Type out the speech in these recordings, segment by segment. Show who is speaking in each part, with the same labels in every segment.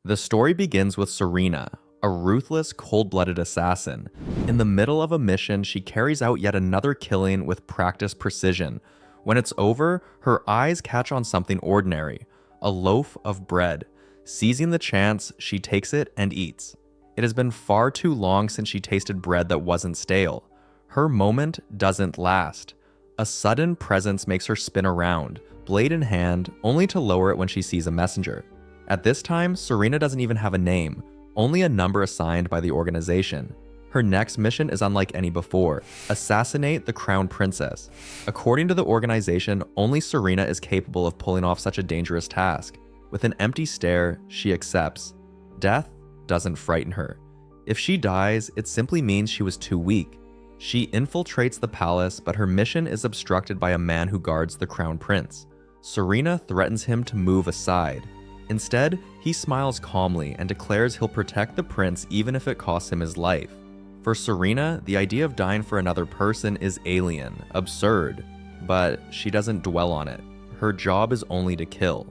Speaker 1: The story begins with Serena, a ruthless, cold-blooded assassin. In the middle of a mission, she carries out yet another killing with practiced precision. When it's over, her eyes catch on something ordinary, a loaf of bread. Seizing the chance, she takes it and eats. It has been far too long since she tasted bread that wasn't stale. Her moment doesn't last. A sudden presence makes her spin around, blade in hand, only to lower it when she sees a messenger. At this time, Serena doesn't even have a name, only a number assigned by the organization. Her next mission is unlike any before: assassinate the crown princess. According to the organization, only Serena is capable of pulling off such a dangerous task. With an empty stare, she accepts. Death doesn't frighten her. If she dies, it simply means she was too weak. She infiltrates the palace, but her mission is obstructed by a man who guards the crown prince. Serena threatens him to move aside. Instead, he smiles calmly and declares he'll protect the prince even if it costs him his life. For Serena, the idea of dying for another person is alien, absurd, but she doesn't dwell on it. Her job is only to kill.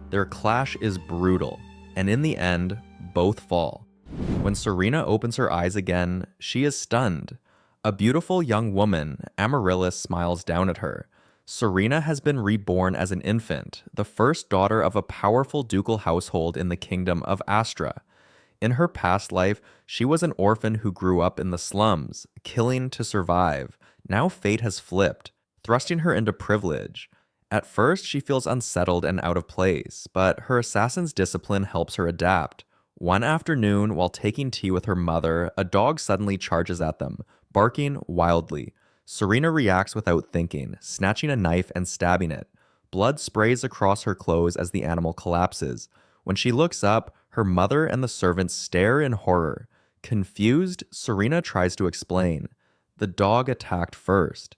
Speaker 1: Their clash is brutal, and in the end, both fall. When Serena opens her eyes again, she is stunned. A beautiful young woman, Amaryllis, smiles down at her. Serena has been reborn as an infant, the first daughter of a powerful ducal household in the kingdom of Astra. In her past life, she was an orphan who grew up in the slums, killing to survive. Now fate has flipped, thrusting her into privilege. At first, she feels unsettled and out of place, but her assassin's discipline helps her adapt. One afternoon, while taking tea with her mother, a dog suddenly charges at them, barking wildly. Serena reacts without thinking, snatching a knife and stabbing it. Blood sprays across her clothes as the animal collapses. When she looks up, her mother and the servants stare in horror. Confused, Serena tries to explain. The dog attacked first.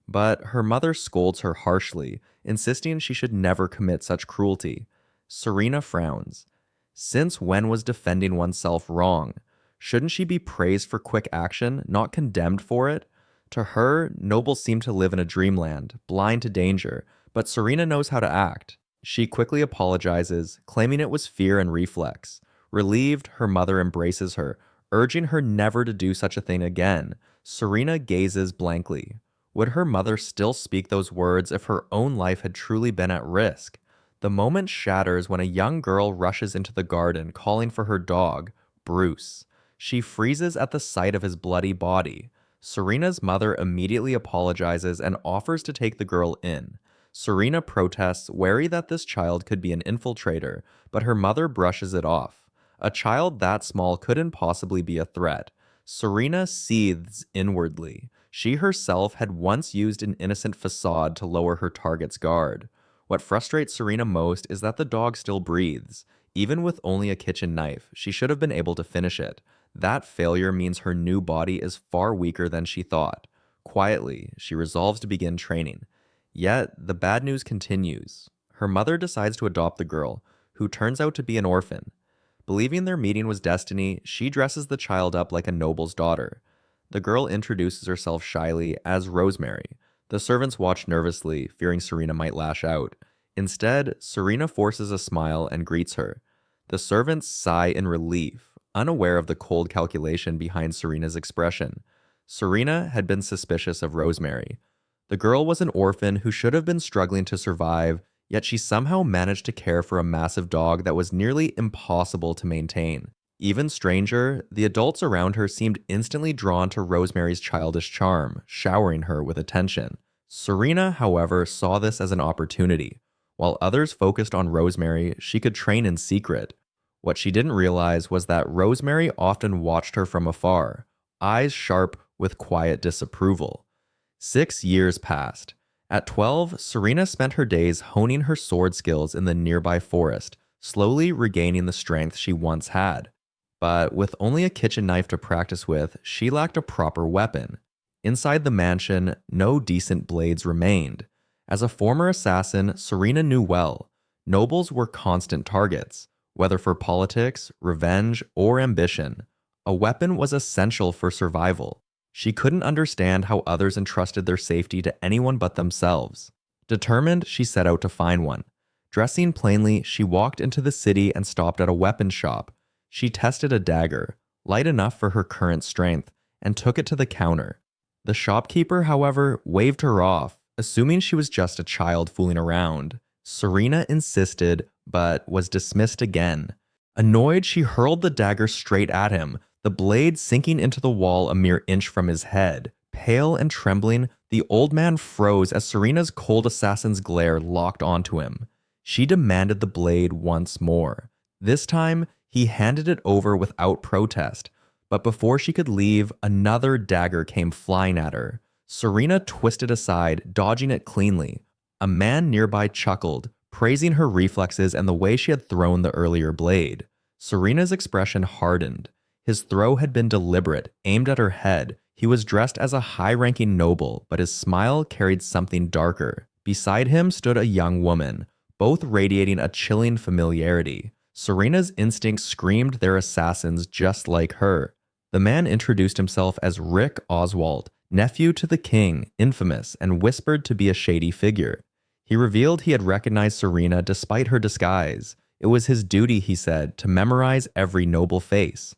Speaker 1: But her mother scolds her harshly, insisting she should never commit such cruelty. Serena frowns. Since when was defending oneself wrong? Shouldn't she be praised for quick action, not condemned for it? To her, nobles seem to live in a dreamland, blind to danger, but Serena knows how to act. She quickly apologizes, claiming it was fear and reflex. Relieved, her mother embraces her, urging her never to do such a thing again. Serena gazes blankly. Would her mother still speak those words if her own life had truly been at risk? The moment shatters when a young girl rushes into the garden calling for her dog, Bruce. She freezes at the sight of his bloody body. Serena's mother immediately apologizes and offers to take the girl in. Serena protests, wary that this child could be an infiltrator, but her mother brushes it off. A child that small couldn't possibly be a threat. Serena seethes inwardly. She herself had once used an innocent facade to lower her target's guard. What frustrates Serena most is that the dog still breathes. Even with only a kitchen knife, she should have been able to finish it. That failure means her new body is far weaker than she thought. Quietly, she resolves to begin training. Yet, the bad news continues. Her mother decides to adopt the girl, who turns out to be an orphan. Believing their meeting was destiny, she dresses the child up like a noble's daughter. The girl introduces herself shyly as Rosemary. The servants watch nervously, fearing Serena might lash out. Instead, Serena forces a smile and greets her. The servants sigh in relief, unaware of the cold calculation behind Serena's expression. Serena had been suspicious of Rosemary. The girl was an orphan who should have been struggling to survive, yet she somehow managed to care for a massive dog that was nearly impossible to maintain. Even stranger, the adults around her seemed instantly drawn to Rosemary's childish charm, showering her with attention. Serena, however, saw this as an opportunity. While others focused on Rosemary, she could train in secret. What she didn't realize was that Rosemary often watched her from afar, eyes sharp with quiet disapproval. 6 years passed. At 12, Serena spent her days honing her sword skills in the nearby forest, slowly regaining the strength she once had. But with only a kitchen knife to practice with, she lacked a proper weapon. Inside the mansion, no decent blades remained. As a former assassin, Serena knew well, nobles were constant targets. Whether for politics, revenge, or ambition, a weapon was essential for survival. She couldn't understand how others entrusted their safety to anyone but themselves. Determined, she set out to find one. Dressing plainly, she walked into the city and stopped at a weapon shop. She tested a dagger, light enough for her current strength, and took it to the counter. The shopkeeper, however, waved her off, assuming she was just a child fooling around. Serena insisted, but was dismissed again. Annoyed, she hurled the dagger straight at him, the blade sinking into the wall a mere inch from his head. Pale and trembling, the old man froze as Serena's cold assassin's glare locked onto him. She demanded the blade once more. This time, he handed it over without protest, but before she could leave, another dagger came flying at her. Serena twisted aside, dodging it cleanly. A man nearby chuckled, praising her reflexes and the way she had thrown the earlier blade. Serena's expression hardened. His throw had been deliberate, aimed at her head. He was dressed as a high-ranking noble, but his smile carried something darker. Beside him stood a young woman, both radiating a chilling familiarity. Serena's instincts screamed their assassins just like her. The man introduced himself as Rick Oswald, nephew to the king, infamous, and whispered to be a shady figure. He revealed he had recognized Serena despite her disguise. It was his duty, he said, to memorize every noble face.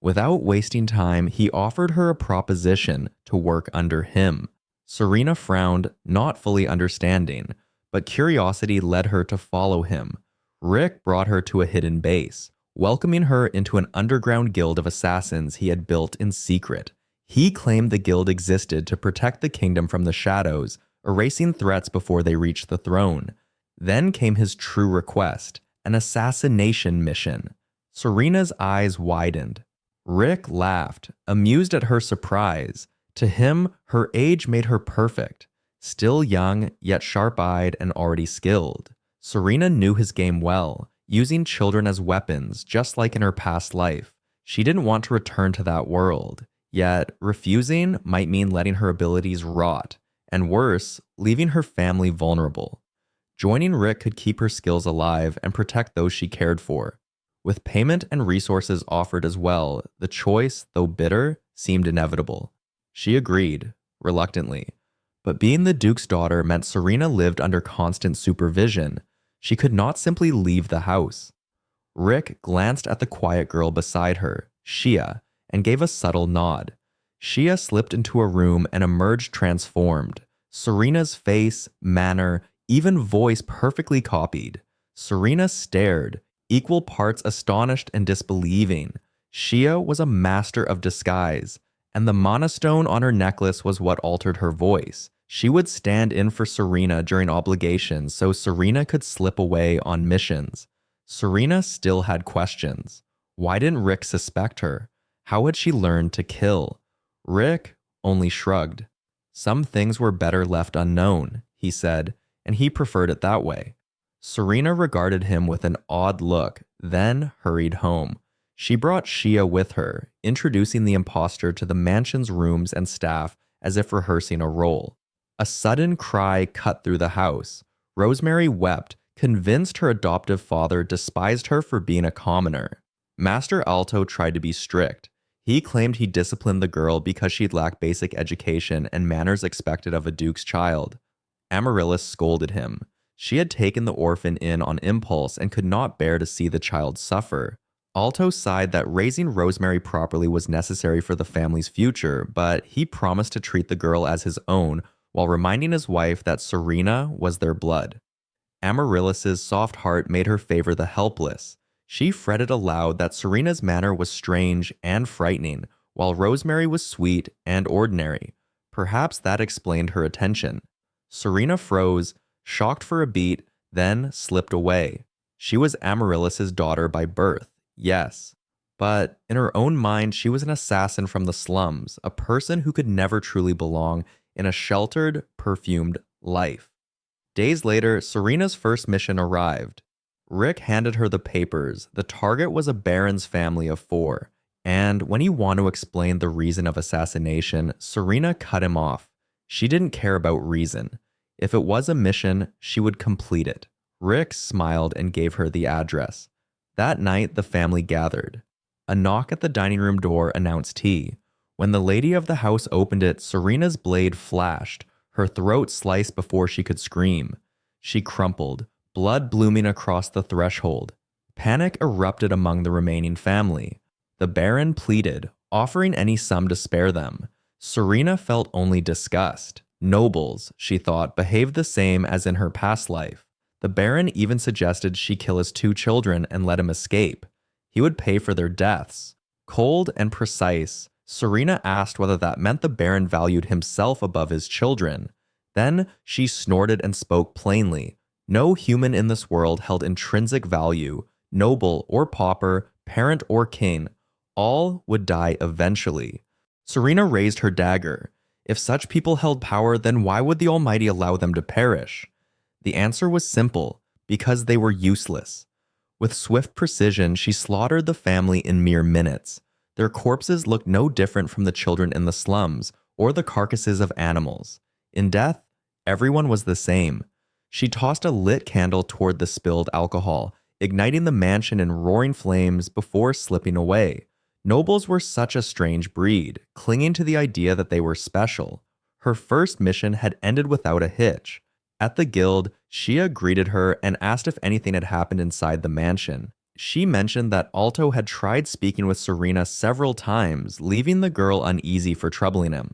Speaker 1: Without wasting time, he offered her a proposition to work under him. Serena frowned, not fully understanding, but curiosity led her to follow him. Rick brought her to a hidden base, welcoming her into an underground guild of assassins he had built in secret. He claimed the guild existed to protect the kingdom from the shadows, erasing threats before they reached the throne. Then came his true request, an assassination mission. Serena's eyes widened. Rick laughed, amused at her surprise. To him, her age made her perfect. Still young, yet sharp-eyed and already skilled. Serena knew his game well, using children as weapons, just like in her past life. She didn't want to return to that world. Yet, refusing might mean letting her abilities rot, and worse, leaving her family vulnerable. Joining Rick could keep her skills alive and protect those she cared for. With payment and resources offered as well, the choice, though bitter, seemed inevitable. She agreed, reluctantly. But being the Duke's daughter meant Serena lived under constant supervision. She could not simply leave the house. Rick glanced at the quiet girl beside her, Xiā, and gave a subtle nod. Xiā slipped into a room and emerged transformed. Serena's face, manner, even voice perfectly copied. Serena stared, equal parts astonished and disbelieving. Xiā was a master of disguise, and the mana stone on her necklace was what altered her voice. She would stand in for Serena during obligations so Serena could slip away on missions. Serena still had questions. Why didn't Rick suspect her? How had she learned to kill? Rick only shrugged. Some things were better left unknown, he said, and he preferred it that way. Serena regarded him with an odd look, then hurried home. She brought Xiā with her, introducing the impostor to the mansion's rooms and staff as if rehearsing a role. A sudden cry cut through the house. Rosemary wept, convinced her adoptive father despised her for being a commoner. Master Alto tried to be strict. He claimed he disciplined the girl because she'd lacked basic education and manners expected of a duke's child. Amaryllis scolded him. She had taken the orphan in on impulse and could not bear to see the child suffer. Alto sighed that raising Rosemary properly was necessary for the family's future, but he promised to treat the girl as his own while reminding his wife that Serena was their blood. Amaryllis's soft heart made her favor the helpless. She fretted aloud that Serena's manner was strange and frightening, while Rosemary was sweet and ordinary. Perhaps that explained her attention. Serena froze, shocked for a beat, then slipped away. She was Amaryllis's daughter by birth, yes. But in her own mind, she was an assassin from the slums, a person who could never truly belong in a sheltered, perfumed life. Days later, Serena's first mission arrived. Rick handed her the papers. The target was a baron's family of 4. And when he wanted to explain the reason of assassination, Serena cut him off. She didn't care about reason. If it was a mission, she would complete it. Rick smiled and gave her the address. That night, the family gathered. A knock at the dining room door announced tea. When the lady of the house opened it, Serena's blade flashed, her throat sliced before she could scream. She crumpled, blood blooming across the threshold. Panic erupted among the remaining family. The Baron pleaded, offering any sum to spare them. Serena felt only disgust. Nobles, she thought, behaved the same as in her past life. The Baron even suggested she kill his 2 children and let him escape. He would pay for their deaths. Cold and precise, Serena asked whether that meant the Baron valued himself above his children. Then she snorted and spoke plainly. No human in this world held intrinsic value. Noble or pauper, parent or king, all would die eventually. Serena raised her dagger. If such people held power, then why would the Almighty allow them to perish? The answer was simple, because they were useless. With swift precision, she slaughtered the family in mere minutes. Their corpses looked no different from the children in the slums or the carcasses of animals. In death, everyone was the same. She tossed a lit candle toward the spilled alcohol, igniting the mansion in roaring flames before slipping away. Nobles were such a strange breed, clinging to the idea that they were special. Her first mission had ended without a hitch. At the guild, Xiya greeted her and asked if anything had happened inside the mansion. She mentioned that 𝕠𝕠 had tried speaking with Serena several times, leaving the girl uneasy for troubling him.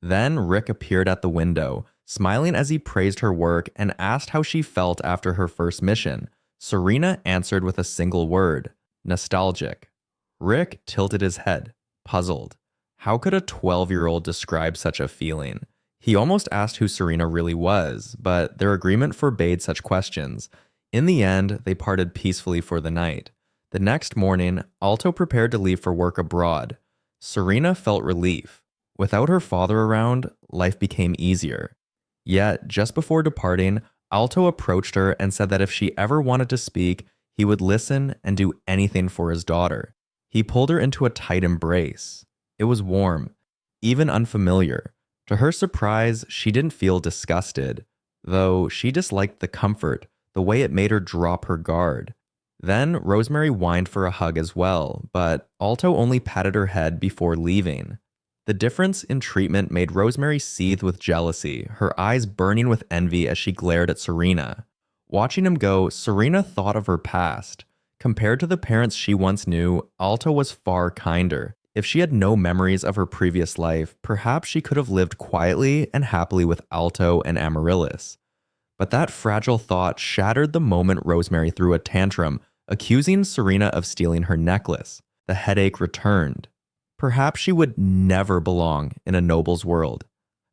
Speaker 1: Then Rick appeared at the window, smiling as he praised her work and asked how she felt after her first mission. Serena answered with a single word, nostalgic. Rick tilted his head, puzzled. How could a 12-year-old describe such a feeling? He almost asked who Serena really was, but their agreement forbade such questions. In the end, they parted peacefully for the night. The next morning, 𝕠𝕠 prepared to leave for work abroad. Serena felt relief. Without her father around, life became easier. Yet, just before departing, 𝕠𝕠 approached her and said that if she ever wanted to speak, he would listen and do anything for his daughter. He pulled her into a tight embrace. It was warm, even unfamiliar. To her surprise, she didn't feel disgusted, though she disliked the comfort, the way it made her drop her guard. Then Rosemary whined for a hug as well, but 𝕠𝕠 only patted her head before leaving. The difference in treatment made Rosemary seethe with jealousy, her eyes burning with envy as she glared at Serena. Watching him go, Serena thought of her past. Compared to the parents she once knew, 𝕠𝕠 was far kinder. If she had no memories of her previous life, perhaps she could have lived quietly and happily with 𝕠𝕠 and Amaryllis. But that fragile thought shattered the moment Rosemary threw a tantrum, accusing Serena of stealing her necklace. The headache returned. Perhaps she would never belong in a noble's world.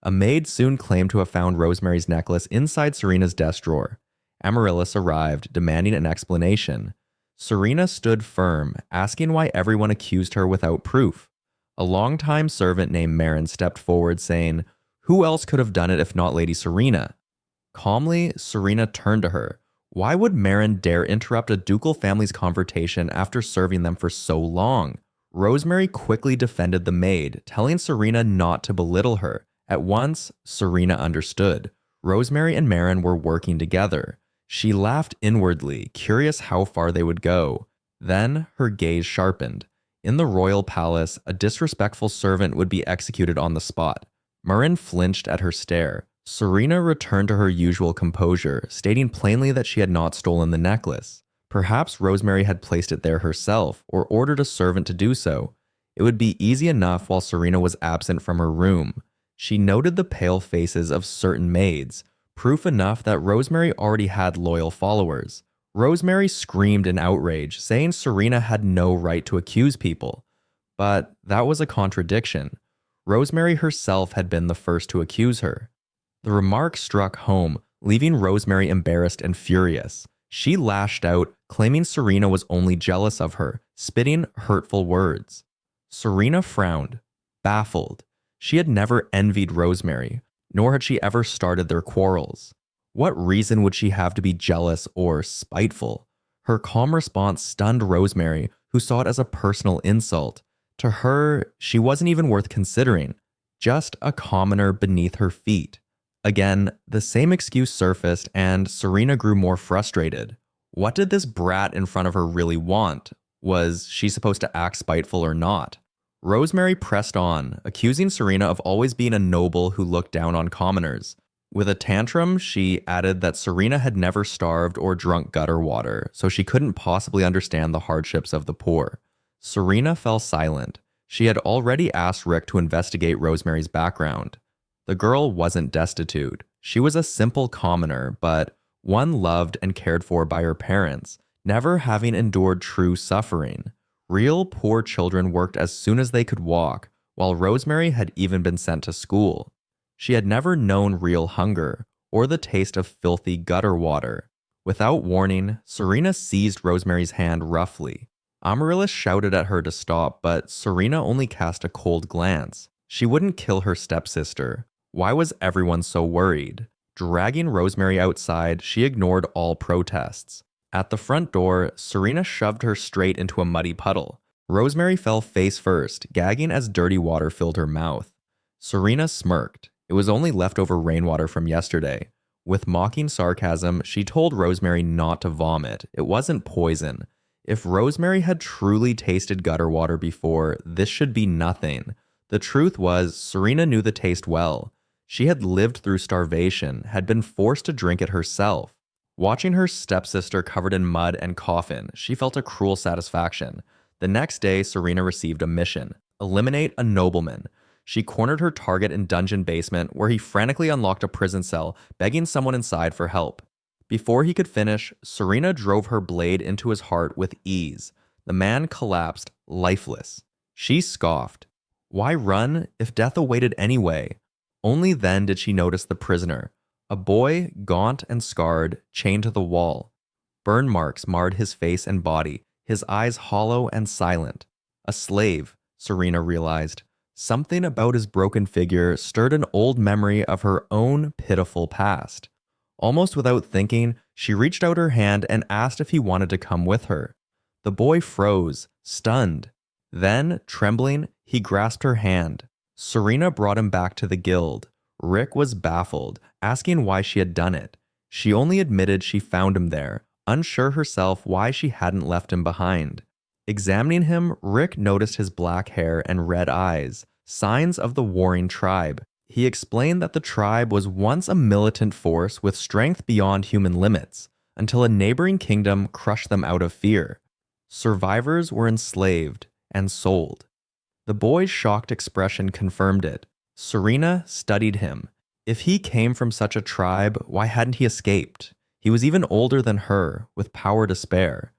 Speaker 1: A maid soon claimed to have found Rosemary's necklace inside Serena's desk drawer. Amaryllis arrived, demanding an explanation. Serena stood firm, asking why everyone accused her without proof. A longtime servant named Marin stepped forward, saying, "Who else could have done it if not Lady Serena?" Calmly, Serena turned to her. Why would Marin dare interrupt a ducal family's conversation after serving them for so long? Rosemary quickly defended the maid, telling Serena not to belittle her. At once, Serena understood. Rosemary and Marin were working together. She laughed inwardly, curious how far they would go. Then her gaze sharpened. In the royal palace, a disrespectful servant would be executed on the spot. Marin flinched at her stare. Serena returned to her usual composure, stating plainly that she had not stolen the necklace. Perhaps Rosemary had placed it there herself, or ordered a servant to do so. It would be easy enough while Serena was absent from her room. She noted the pale faces of certain maids, proof enough that Rosemary already had loyal followers. Rosemary screamed in outrage, saying Serena had no right to accuse people. But that was a contradiction. Rosemary herself had been the first to accuse her. The remark struck home, leaving Rosemary embarrassed and furious. She lashed out, claiming Serena was only jealous of her, spitting hurtful words. Serena frowned, baffled. She had never envied Rosemary, nor had she ever started their quarrels. What reason would she have to be jealous or spiteful? Her calm response stunned Rosemary, who saw it as a personal insult. To her, she wasn't even worth considering, just a commoner beneath her feet. Again, the same excuse surfaced, and Serena grew more frustrated. What did this brat in front of her really want? Was she supposed to act spiteful or not? Rosemary pressed on, accusing Serena of always being a noble who looked down on commoners. With a tantrum, she added that Serena had never starved or drunk gutter water, so she couldn't possibly understand the hardships of the poor. Serena fell silent. She had already asked Rick to investigate Rosemary's background. The girl wasn't destitute. She was a simple commoner, but one loved and cared for by her parents, never having endured true suffering. Real poor children worked as soon as they could walk, while Rosemary had even been sent to school. She had never known real hunger, or the taste of filthy gutter water. Without warning, Serena seized Rosemary's hand roughly. Amaryllis shouted at her to stop, but Serena only cast a cold glance. She wouldn't kill her stepsister. Why was everyone so worried? Dragging Rosemary outside, she ignored all protests. At the front door, Serena shoved her straight into a muddy puddle. Rosemary fell face first, gagging as dirty water filled her mouth. Serena smirked. It was only leftover rainwater from yesterday. With mocking sarcasm, she told Rosemary not to vomit. It wasn't poison. If Rosemary had truly tasted gutter water before, this should be nothing. The truth was, Serena knew the taste well. She had lived through starvation, had been forced to drink it herself. Watching her stepsister covered in mud and coffin, she felt a cruel satisfaction. The next day, Serena received a mission: eliminate a nobleman. She cornered her target in dungeon basement, where he frantically unlocked a prison cell, begging someone inside for help. Before he could finish, Serena drove her blade into his heart with ease. The man collapsed, lifeless. She scoffed. Why run if death awaited anyway? Only then did she notice the prisoner, a boy, gaunt and scarred, chained to the wall. Burn marks marred his face and body, his eyes hollow and silent. A slave, Serena realized. Something about his broken figure stirred an old memory of her own pitiful past. Almost without thinking, she reached out her hand and asked if he wanted to come with her. The boy froze, stunned. Then, trembling, he grasped her hand. Serena brought him back to the guild. Rick was baffled, asking why she had done it. She only admitted she found him there, unsure herself why she hadn't left him behind. Examining him, Rick noticed his black hair and red eyes, signs of the warring tribe. He explained that the tribe was once a militant force with strength beyond human limits, until a neighboring kingdom crushed them out of fear. Survivors were enslaved and sold. The boy's shocked expression confirmed it. Serena studied him. If he came from such a tribe, why hadn't he escaped? He was even older than her, with power to spare.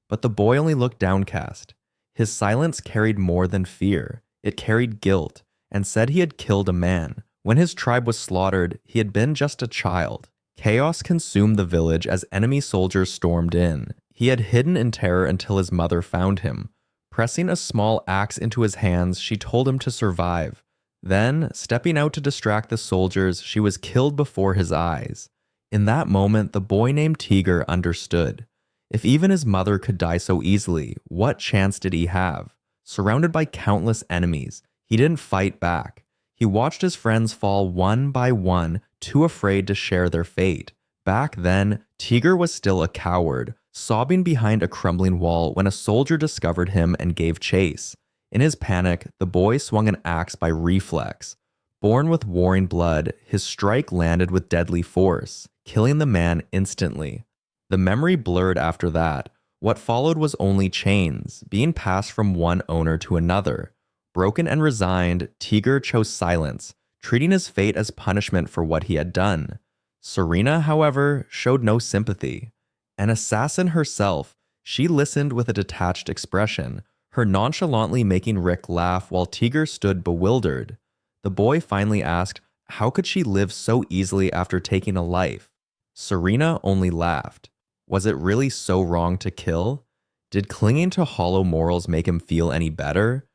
Speaker 1: But the boy only looked downcast. His silence carried more than fear. It carried guilt, and said he had killed a man. When his tribe was slaughtered, he had been just a child. Chaos consumed the village as enemy soldiers stormed in. He had hidden in terror until his mother found him. Pressing a small axe into his hands, she told him to survive. Then, stepping out to distract the soldiers, she was killed before his eyes. In that moment, the boy named Tigger understood. If even his mother could die so easily, what chance did he have? Surrounded by countless enemies, he didn't fight back. He watched his friends fall one by one, too afraid to share their fate. Back then, Tigger was still a coward, sobbing behind a crumbling wall when a soldier discovered him and gave chase. In his panic, the boy swung an axe by reflex. Born with warring blood, his strike landed with deadly force, killing the man instantly. The memory blurred after that. What followed was only chains, being passed from one owner to another. Broken and resigned, Tigger chose silence, treating his fate as punishment for what he had done. Serena, however, showed no sympathy. An assassin herself, she listened with a detached expression, her nonchalantly making Rick laugh while Tigger stood bewildered. The boy finally asked, how could she live so easily after taking a life? Serena only laughed. Was it really so wrong to kill? Did clinging to hollow morals make him feel any better?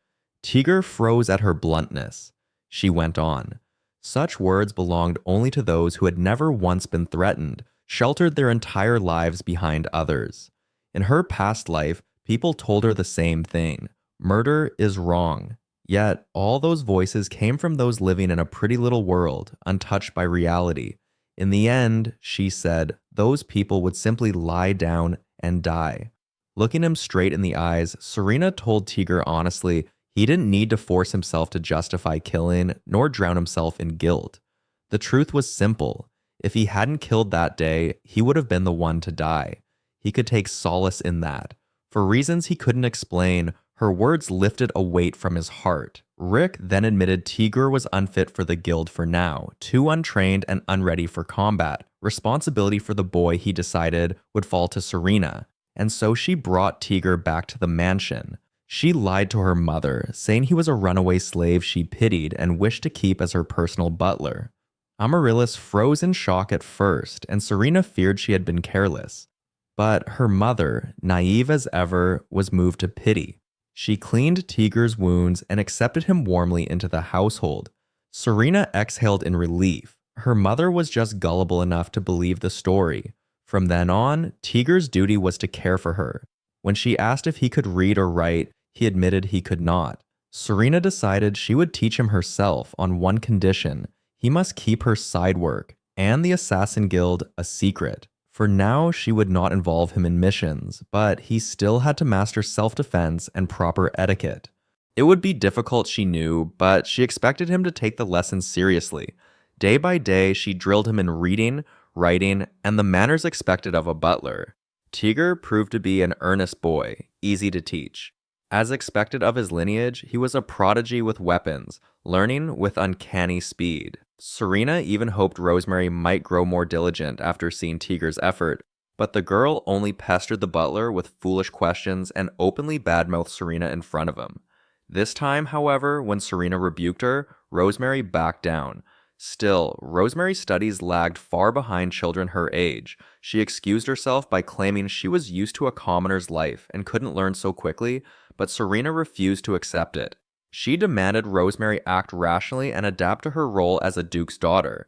Speaker 1: Tigger froze at her bluntness. She went on. Such words belonged only to those who had never once been threatened, sheltered their entire lives behind others. In her past life, people told her the same thing. Murder is wrong. Yet, all those voices came from those living in a pretty little world, untouched by reality. In the end, she said, those people would simply lie down and die. Looking him straight in the eyes, Serena told Tigger honestly he didn't need to force himself to justify killing, nor drown himself in guilt. The truth was simple. If he hadn't killed that day, he would have been the one to die. He could take solace in that. For reasons he couldn't explain, her words lifted a weight from his heart. Rick then admitted 𝔸𝕟 was unfit for the guild for now, too untrained and unready for combat. Responsibility for the boy, he decided, would fall to Serena, and so she brought 𝔸𝕟 back to the mansion. She lied to her mother, saying he was a runaway slave she pitied and wished to keep as her personal butler. Amaryllis froze in shock at first, and Serena feared she had been careless. But her mother, naive as ever, was moved to pity. She cleaned 𝔸𝕟's wounds and accepted him warmly into the household. Serena exhaled in relief. Her mother was just gullible enough to believe the story. From then on, 𝔸𝕟's duty was to care for her. When she asked if he could read or write, he admitted he could not. Serena decided she would teach him herself on one condition: he must keep her side work and the Assassin Guild a secret. For now, she would not involve him in missions, but he still had to master self-defense and proper etiquette. It would be difficult, she knew, but she expected him to take the lessons seriously. Day by day, she drilled him in reading, writing, and the manners expected of a butler. 𝔸𝕟 proved to be an earnest boy, easy to teach. As expected of his lineage, he was a prodigy with weapons, learning with uncanny speed. Serena even hoped Rosemary might grow more diligent after seeing 𝔸𝕟's effort, but the girl only pestered the butler with foolish questions and openly badmouthed Serena in front of him. This time, however, when Serena rebuked her, Rosemary backed down. Still, Rosemary's studies lagged far behind children her age. She excused herself by claiming she was used to a commoner's life and couldn't learn so quickly, but Serena refused to accept it. She demanded Rosemary act rationally and adapt to her role as a duke's daughter.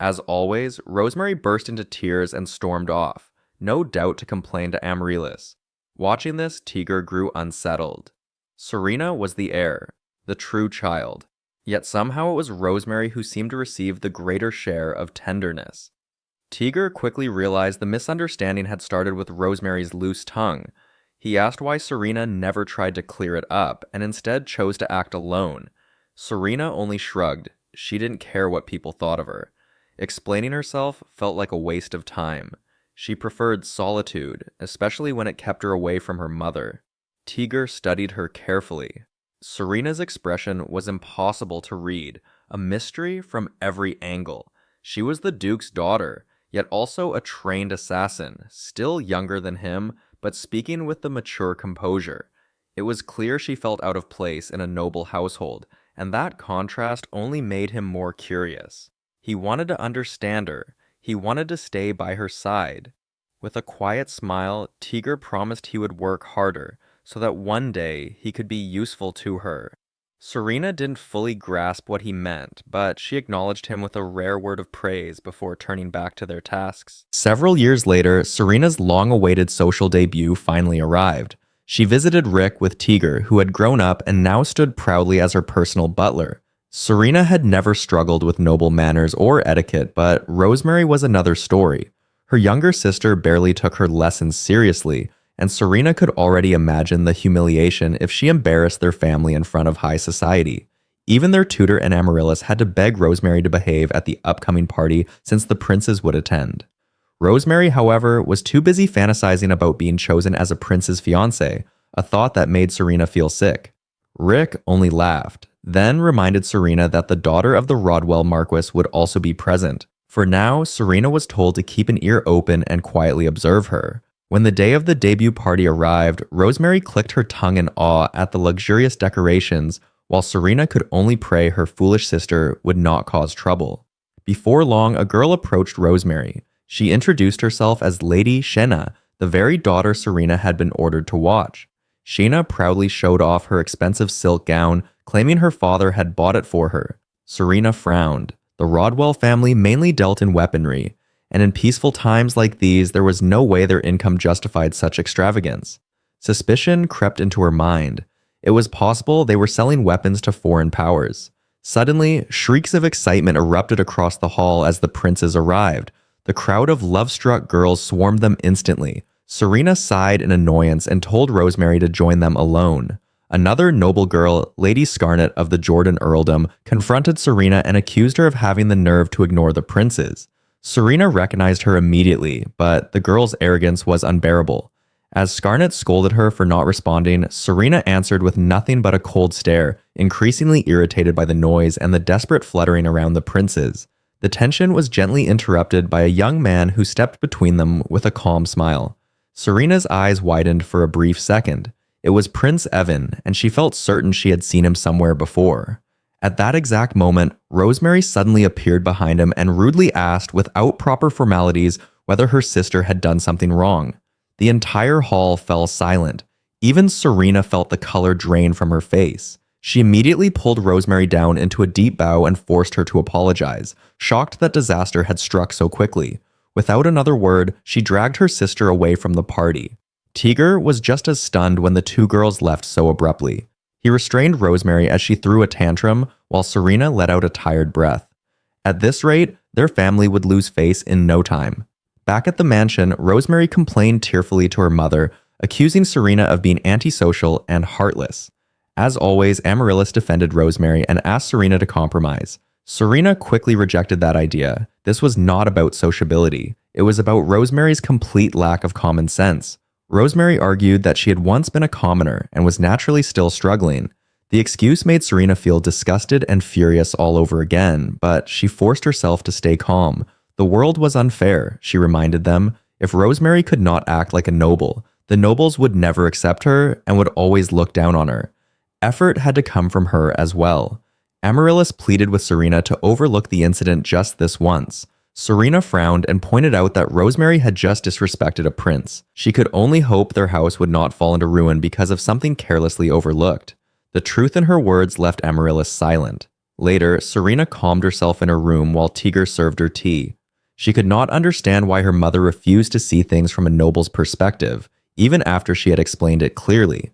Speaker 1: As always, Rosemary burst into tears and stormed off, no doubt to complain to Amaryllis. Watching this, 𝔸𝕟 grew unsettled. Serena was the heir, the true child. Yet somehow it was Rosemary who seemed to receive the greater share of tenderness. 𝔸𝕟 quickly realized the misunderstanding had started with Rosemary's loose tongue. He asked why Serena never tried to clear it up and instead chose to act alone. Serena only shrugged. She didn't care what people thought of her. Explaining herself felt like a waste of time. She preferred solitude, especially when it kept her away from her mother. 𝔸𝕟 studied her carefully. Serena's expression was impossible to read, a mystery from every angle. She was the Duke's daughter, yet also a trained assassin, still younger than him, but speaking with the mature composure. It was clear she felt out of place in a noble household, and that contrast only made him more curious. He wanted to understand her. He wanted to stay by her side. With a quiet smile, 𝔸𝕟 promised he would work harder, so that one day he could be useful to her. Serena didn't fully grasp what he meant, but she acknowledged him with a rare word of praise before turning back to their tasks. Several years later, Serena's long-awaited social debut finally arrived. She visited Rick with 𝔸𝕟, who had grown up and now stood proudly as her personal butler. Serena had never struggled with noble manners or etiquette, but Rosemary was another story. Her younger sister barely took her lessons seriously, and Serena could already imagine the humiliation if she embarrassed their family in front of high society. Even their tutor and Amaryllis had to beg Rosemary to behave at the upcoming party since the princes would attend. Rosemary, however, was too busy fantasizing about being chosen as a prince's fiancé, a thought that made Serena feel sick. Rick only laughed, then reminded Serena that the daughter of the Rodwell Marquis would also be present. For now, Serena was told to keep an ear open and quietly observe her. When the day of the debut party arrived, Rosemary clicked her tongue in awe at the luxurious decorations, while Serena could only pray her foolish sister would not cause trouble. Before long, a girl approached Rosemary. She introduced herself as Lady 𝔸𝕝𝕤, the very daughter Serena had been ordered to watch. 𝔸𝕝𝕤 proudly showed off her expensive silk gown, claiming her father had bought it for her. Serena frowned. The Rodwell family mainly dealt in weaponry, and in peaceful times like these, there was no way their income justified such extravagance. Suspicion crept into her mind. It was possible they were selling weapons to foreign powers. Suddenly, shrieks of excitement erupted across the hall as the princes arrived. The crowd of love-struck girls swarmed them instantly. Serena sighed in annoyance and told Rosemary to join them alone. Another noble girl, Lady Scarnet of the Jordan earldom, confronted Serena and accused her of having the nerve to ignore the princes. Serena recognized her immediately, but the girl's arrogance was unbearable. As Scarnet scolded her for not responding, Serena answered with nothing but a cold stare, increasingly irritated by the noise and the desperate fluttering around the princes. The tension was gently interrupted by a young man who stepped between them with a calm smile. Serena's eyes widened for a brief second. It was Prince Evan, and she felt certain she had seen him somewhere before. At that exact moment, Rosemary suddenly appeared behind him and rudely asked, without proper formalities, whether her sister had done something wrong. The entire hall fell silent. Even Serena felt the color drain from her face. She immediately pulled Rosemary down into a deep bow and forced her to apologize, shocked that disaster had struck so quickly. Without another word, she dragged her sister away from the party. Tigger was just as stunned when the two girls left so abruptly. He restrained Rosemary as she threw a tantrum, while Serena let out a tired breath. At this rate, their family would lose face in no time. Back at the mansion, Rosemary complained tearfully to her mother, accusing Serena of being antisocial and heartless. As always, Amaryllis defended Rosemary and asked Serena to compromise. Serena quickly rejected that idea. This was not about sociability. It was about Rosemary's complete lack of common sense. Rosemary argued that she had once been a commoner and was naturally still struggling. The excuse made Serena feel disgusted and furious all over again, but she forced herself to stay calm. The world was unfair, she reminded them. If Rosemary could not act like a noble, the nobles would never accept her and would always look down on her. Effort had to come from her as well. Amaryllis pleaded with Serena to overlook the incident just this once. Serena frowned and pointed out that Rosemary had just disrespected a prince. She could only hope their house would not fall into ruin because of something carelessly overlooked. The truth in her words left Amaryllis silent. Later, Serena calmed herself in her room while Tigger served her tea. She could not understand why her mother refused to see things from a noble's perspective, even after she had explained it clearly.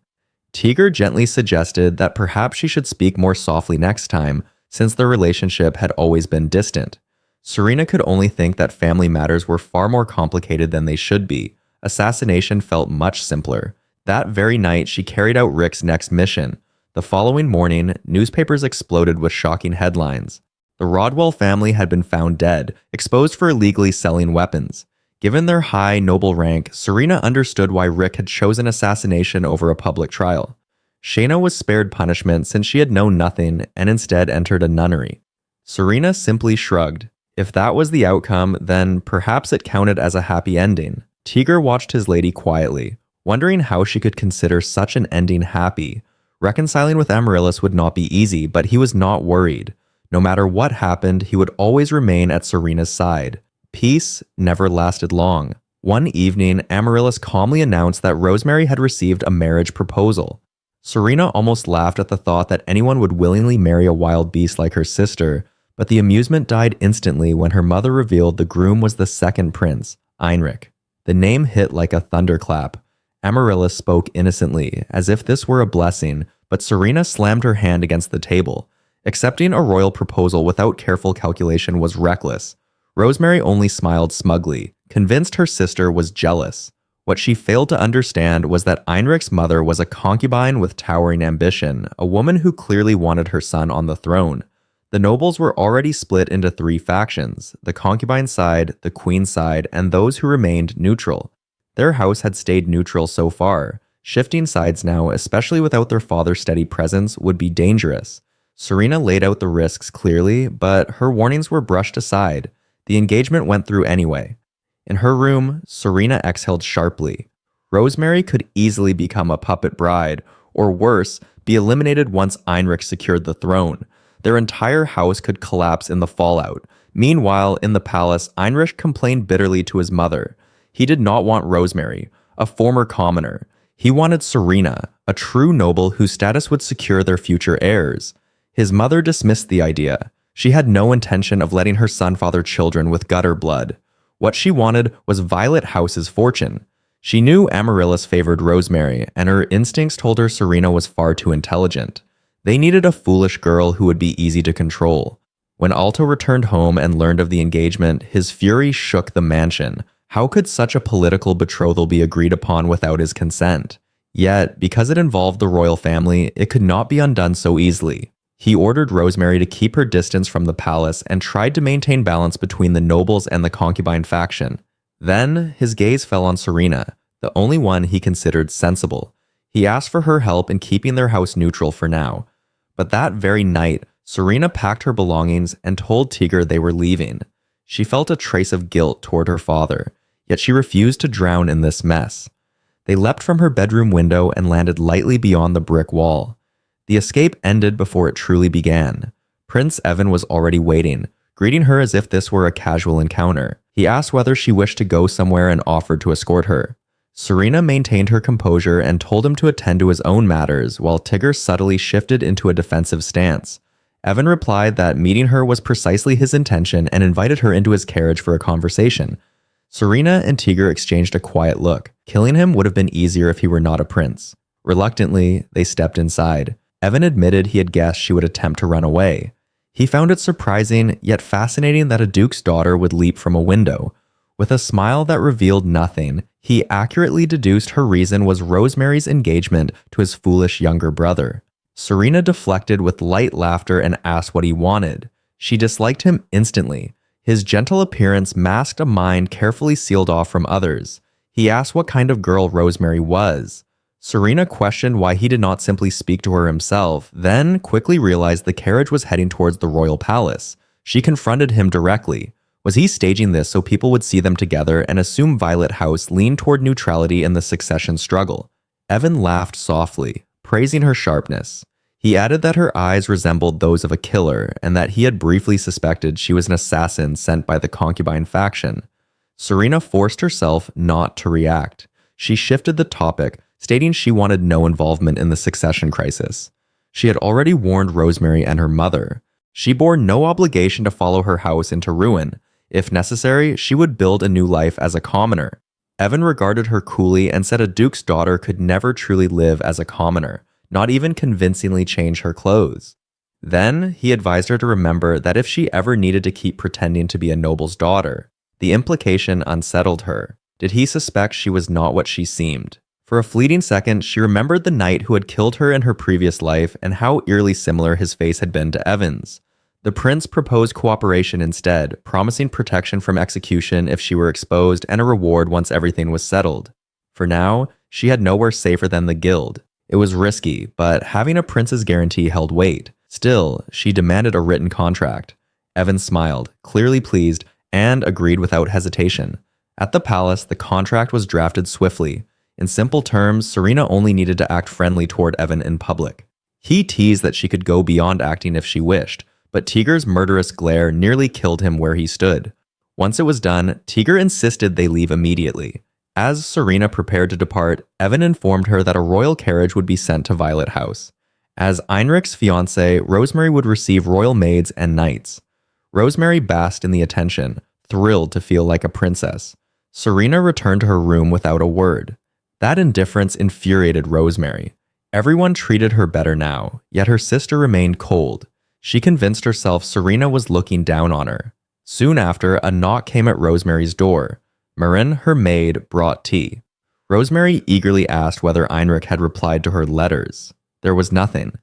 Speaker 1: Tigger gently suggested that perhaps she should speak more softly next time, since their relationship had always been distant. Serena could only think that family matters were far more complicated than they should be. Assassination felt much simpler. That very night, she carried out Rick's next mission. The following morning, newspapers exploded with shocking headlines. The Rodwell family had been found dead, exposed for illegally selling weapons. Given their high, noble rank, Serena understood why Rick had chosen assassination over a public trial. Shayna was spared punishment since she had known nothing and instead entered a nunnery. Serena simply shrugged. If that was the outcome, then perhaps it counted as a happy ending. Tigger watched his lady quietly, wondering how she could consider such an ending happy. Reconciling with Amaryllis would not be easy, but he was not worried. No matter what happened, he would always remain at Serena's side. Peace never lasted long. One evening, Amaryllis calmly announced that Rosemary had received a marriage proposal. Serena almost laughed at the thought that anyone would willingly marry a wild beast like her sister, but the amusement died instantly when her mother revealed the groom was the second prince, Heinrich. The name hit like a thunderclap. Amaryllis spoke innocently, as if this were a blessing, but Serena slammed her hand against the table. Accepting a royal proposal without careful calculation was reckless. Rosemary only smiled smugly, convinced her sister was jealous. What she failed to understand was that Heinrich's mother was a concubine with towering ambition, a woman who clearly wanted her son on the throne. The nobles were already split into three factions: the concubine side, the queen side, and those who remained neutral. Their house had stayed neutral so far. Shifting sides now, especially without their father's steady presence, would be dangerous. Serena laid out the risks clearly, but her warnings were brushed aside. The engagement went through anyway. In her room, Serena exhaled sharply. Rosemary could easily become a puppet bride, or worse, be eliminated once Heinrich secured the throne. Their entire house could collapse in the fallout. Meanwhile, in the palace, Heinrich complained bitterly to his mother. He did not want Rosemary, a former commoner. He wanted Serena, a true noble whose status would secure their future heirs. His mother dismissed the idea. She had no intention of letting her son father children with gutter blood. What she wanted was Violet House's fortune. She knew Amaryllis favored Rosemary, and her instincts told her Serena was far too intelligent. They needed a foolish girl who would be easy to control. When Alto returned home and learned of the engagement, his fury shook the mansion. How could such a political betrothal be agreed upon without his consent? Yet, because it involved the royal family, it could not be undone so easily. He ordered Rosemary to keep her distance from the palace and tried to maintain balance between the nobles and the concubine faction. Then, his gaze fell on Serena, the only one he considered sensible. He asked for her help in keeping their house neutral for now. But that very night, Serena packed her belongings and told Tigger they were leaving. She felt a trace of guilt toward her father, yet she refused to drown in this mess. They leapt from her bedroom window and landed lightly beyond the brick wall. The escape ended before it truly began. Prince Evan was already waiting, greeting her as if this were a casual encounter. He asked whether she wished to go somewhere and offered to escort her. Serena maintained her composure and told him to attend to his own matters, while Tigger subtly shifted into a defensive stance. Evan replied that meeting her was precisely his intention and invited her into his carriage for a conversation. Serena and Tigger exchanged a quiet look. Killing him would have been easier if he were not a prince. Reluctantly, they stepped inside. Evan admitted he had guessed she would attempt to run away. He found it surprising yet fascinating that a duke's daughter would leap from a window. With a smile that revealed nothing, he accurately deduced her reason was Rosemary's engagement to his foolish younger brother. Serena deflected with light laughter and asked what he wanted. She disliked him instantly. His gentle appearance masked a mind carefully sealed off from others. He asked what kind of girl Rosemary was. Serena questioned why he did not simply speak to her himself, then quickly realized the carriage was heading towards the royal palace. She confronted him directly. Was he staging this so people would see them together and assume Violet House leaned toward neutrality in the succession struggle? Evan laughed softly, praising her sharpness. He added that her eyes resembled those of a killer and that he had briefly suspected she was an assassin sent by the concubine faction. Serena forced herself not to react. She shifted the topic, stating she wanted no involvement in the succession crisis. She had already warned Rosemary and her mother. She bore no obligation to follow her house into ruin. If necessary, she would build a new life as a commoner. Evan regarded her coolly and said a duke's daughter could never truly live as a commoner, not even convincingly change her clothes. Then, he advised her to remember that if she ever needed to keep pretending to be a noble's daughter, the implication unsettled her. Did he suspect she was not what she seemed? For a fleeting second, she remembered the knight who had killed her in her previous life and how eerily similar his face had been to Evan's. The prince proposed cooperation instead, promising protection from execution if she were exposed and a reward once everything was settled. For now, she had nowhere safer than the guild. It was risky, but having a prince's guarantee held weight. Still, she demanded a written contract. Evan smiled, clearly pleased, and agreed without hesitation. At the palace, the contract was drafted swiftly. In simple terms, Serena only needed to act friendly toward Evan in public. He teased that she could go beyond acting if she wished, but Tigger's murderous glare nearly killed him where he stood. Once it was done, Tigger insisted they leave immediately. As Serena prepared to depart, Evan informed her that a royal carriage would be sent to Violet House. As Heinrich's fiancée, Rosemary would receive royal maids and knights. Rosemary basked in the attention, thrilled to feel like a princess. Serena returned to her room without a word. That indifference infuriated Rosemary. Everyone treated her better now, yet her sister remained cold. She convinced herself Serena was looking down on her. Soon after, a knock came at Rosemary's door. Marin, her maid, brought tea. Rosemary eagerly asked whether Heinrich had replied to her letters. There was nothing.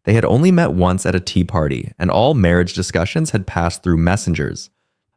Speaker 1: They had only met once at a tea party, and all marriage discussions had passed through messengers.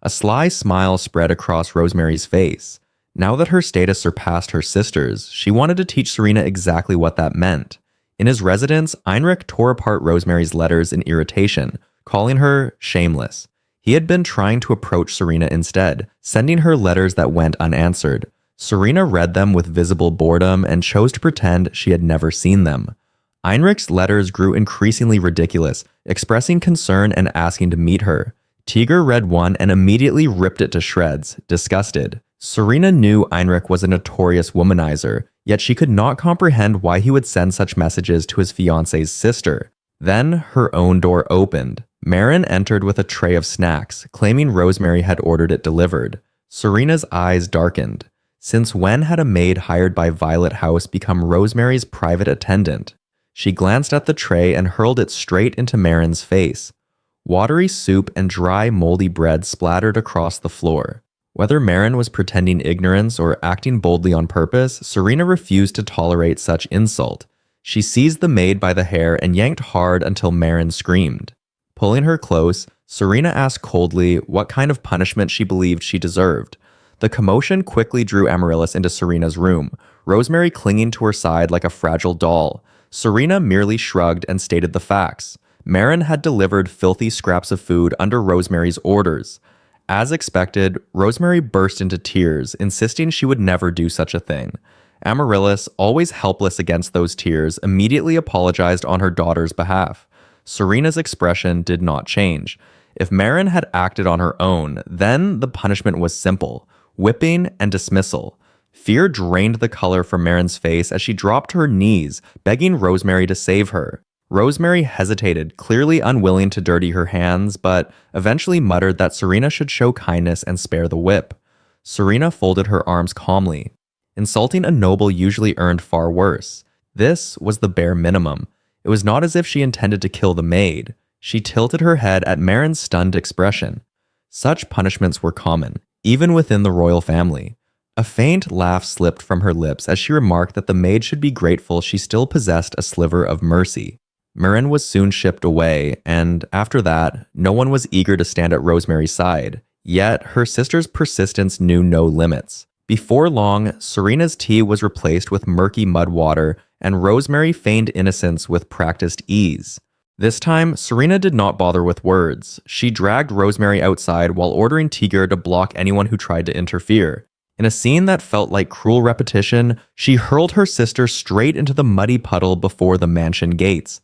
Speaker 1: A sly smile spread across Rosemary's face. Now that her status surpassed her sister's, she wanted to teach Serena exactly what that meant. In his residence, Heinrich tore apart Rosemary's letters in irritation, calling her shameless. He had been trying to approach Serena instead, sending her letters that went unanswered. Serena read them with visible boredom and chose to pretend she had never seen them. Heinrich's letters grew increasingly ridiculous, expressing concern and asking to meet her. Tigger read one and immediately ripped it to shreds, disgusted. Serena knew Heinrich was a notorious womanizer, yet she could not comprehend why he would send such messages to his fiancée's sister. Then her own door opened. Marin entered with a tray of snacks, claiming Rosemary had ordered it delivered. Serena's eyes darkened. Since when had a maid hired by Violet House become Rosemary's private attendant? She glanced at the tray and hurled it straight into Marin's face. Watery soup and dry, moldy bread splattered across the floor. Whether Marin was pretending ignorance or acting boldly on purpose, Serena refused to tolerate such insult. She seized the maid by the hair and yanked hard until Maren screamed. Pulling her close, Serena asked coldly what kind of punishment she believed she deserved. The commotion quickly drew Amaryllis into Serena's room, Rosemary clinging to her side like a fragile doll. Serena merely shrugged and stated the facts. Maren had delivered filthy scraps of food under Rosemary's orders. As expected, Rosemary burst into tears, insisting she would never do such a thing. Amaryllis, always helpless against those tears, immediately apologized on her daughter's behalf. Serena's expression did not change. If Maren had acted on her own, then the punishment was simple: whipping and dismissal. Fear drained the color from Maren's face as she dropped to her knees, begging Rosemary to save her. Rosemary hesitated, clearly unwilling to dirty her hands, but eventually muttered that Serena should show kindness and spare the whip. Serena folded her arms calmly. Insulting a noble usually earned far worse. This was the bare minimum. It was not as if she intended to kill the maid. She tilted her head at Maren's stunned expression. Such punishments were common, even within the royal family. A faint laugh slipped from her lips as she remarked that the maid should be grateful she still possessed a sliver of mercy. Maren was soon shipped away, and after that, no one was eager to stand at Rosemary's side. Yet, her sister's persistence knew no limits. Before long, Serena's tea was replaced with murky mud water, and Rosemary feigned innocence with practiced ease. This time, Serena did not bother with words. She dragged Rosemary outside while ordering Tigger to block anyone who tried to interfere. In a scene that felt like cruel repetition, she hurled her sister straight into the muddy puddle before the mansion gates.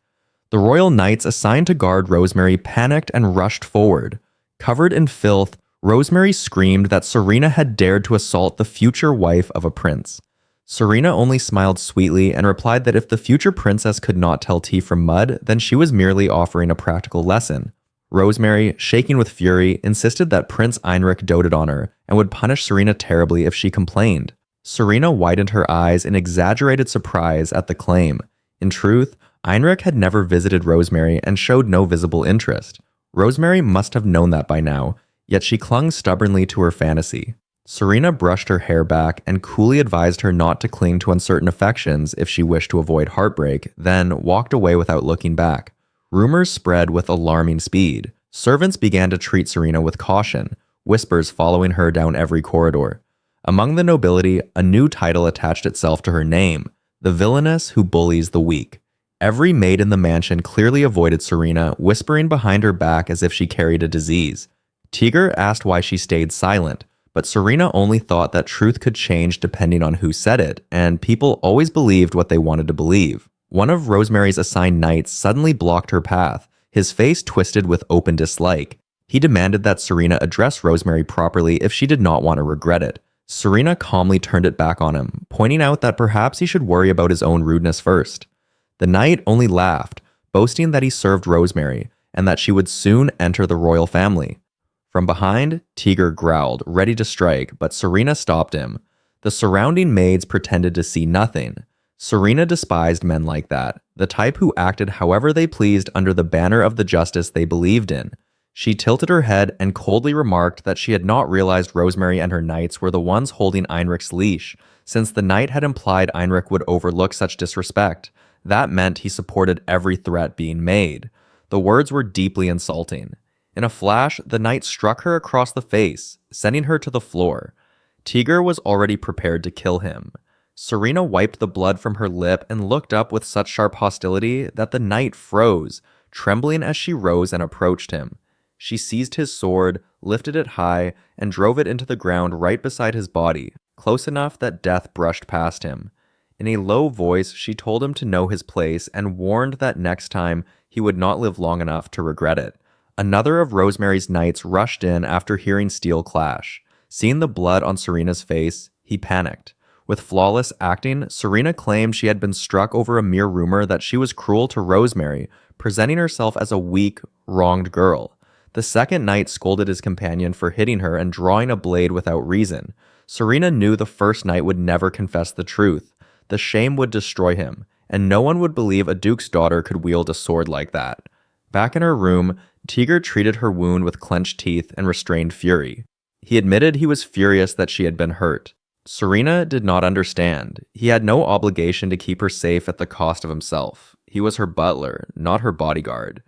Speaker 1: The royal knights assigned to guard Rosemary panicked and rushed forward. Covered in filth, Rosemary screamed that Serena had dared to assault the future wife of a prince. Serena only smiled sweetly and replied that if the future princess could not tell tea from mud, then she was merely offering a practical lesson. Rosemary, shaking with fury, insisted that Prince Heinrich doted on her and would punish Serena terribly if she complained. Serena widened her eyes in exaggerated surprise at the claim. In truth, Heinrich had never visited Rosemary and showed no visible interest. Rosemary must have known that by now, yet she clung stubbornly to her fantasy. Serena brushed her hair back and coolly advised her not to cling to uncertain affections if she wished to avoid heartbreak, then walked away without looking back. Rumors spread with alarming speed. Servants began to treat Serena with caution, whispers following her down every corridor. Among the nobility, a new title attached itself to her name: the villainess who bullies the weak. Every maid in the mansion clearly avoided Serena, whispering behind her back as if she carried a disease. Tigger asked why she stayed silent, but Serena only thought that truth could change depending on who said it, and people always believed what they wanted to believe. One of Rosemary's assigned knights suddenly blocked her path, his face twisted with open dislike. He demanded that Serena address Rosemary properly if she did not want to regret it. Serena calmly turned it back on him, pointing out that perhaps he should worry about his own rudeness first. The knight only laughed, boasting that he served Rosemary, and that she would soon enter the royal family. From behind, Tigger growled, ready to strike, but Serena stopped him. The surrounding maids pretended to see nothing. Serena despised men like that, the type who acted however they pleased under the banner of the justice they believed in. She tilted her head and coldly remarked that she had not realized Rosemary and her knights were the ones holding Heinrich's leash, since the knight had implied Heinrich would overlook such disrespect. That meant he supported every threat being made. The words were deeply insulting. In a flash, the knight struck her across the face, sending her to the floor. Tigger was already prepared to kill him. Serena wiped the blood from her lip and looked up with such sharp hostility that the knight froze, trembling as she rose and approached him. She seized his sword, lifted it high, and drove it into the ground right beside his body, close enough that death brushed past him. In a low voice, she told him to know his place and warned that next time he would not live long enough to regret it. Another of Rosemary's knights rushed in after hearing steel clash. Seeing the blood on Serena's face, he panicked. With flawless acting, Serena claimed she had been struck over a mere rumor that she was cruel to Rosemary, presenting herself as a weak, wronged girl. The second knight scolded his companion for hitting her and drawing a blade without reason. Serena knew the first knight would never confess the truth. The shame would destroy him, and no one would believe a duke's daughter could wield a sword like that. Back in her room, Tigger treated her wound with clenched teeth and restrained fury. He admitted he was furious that she had been hurt. Serena did not understand. He had no obligation to keep her safe at the cost of himself. He was her butler, not her bodyguard.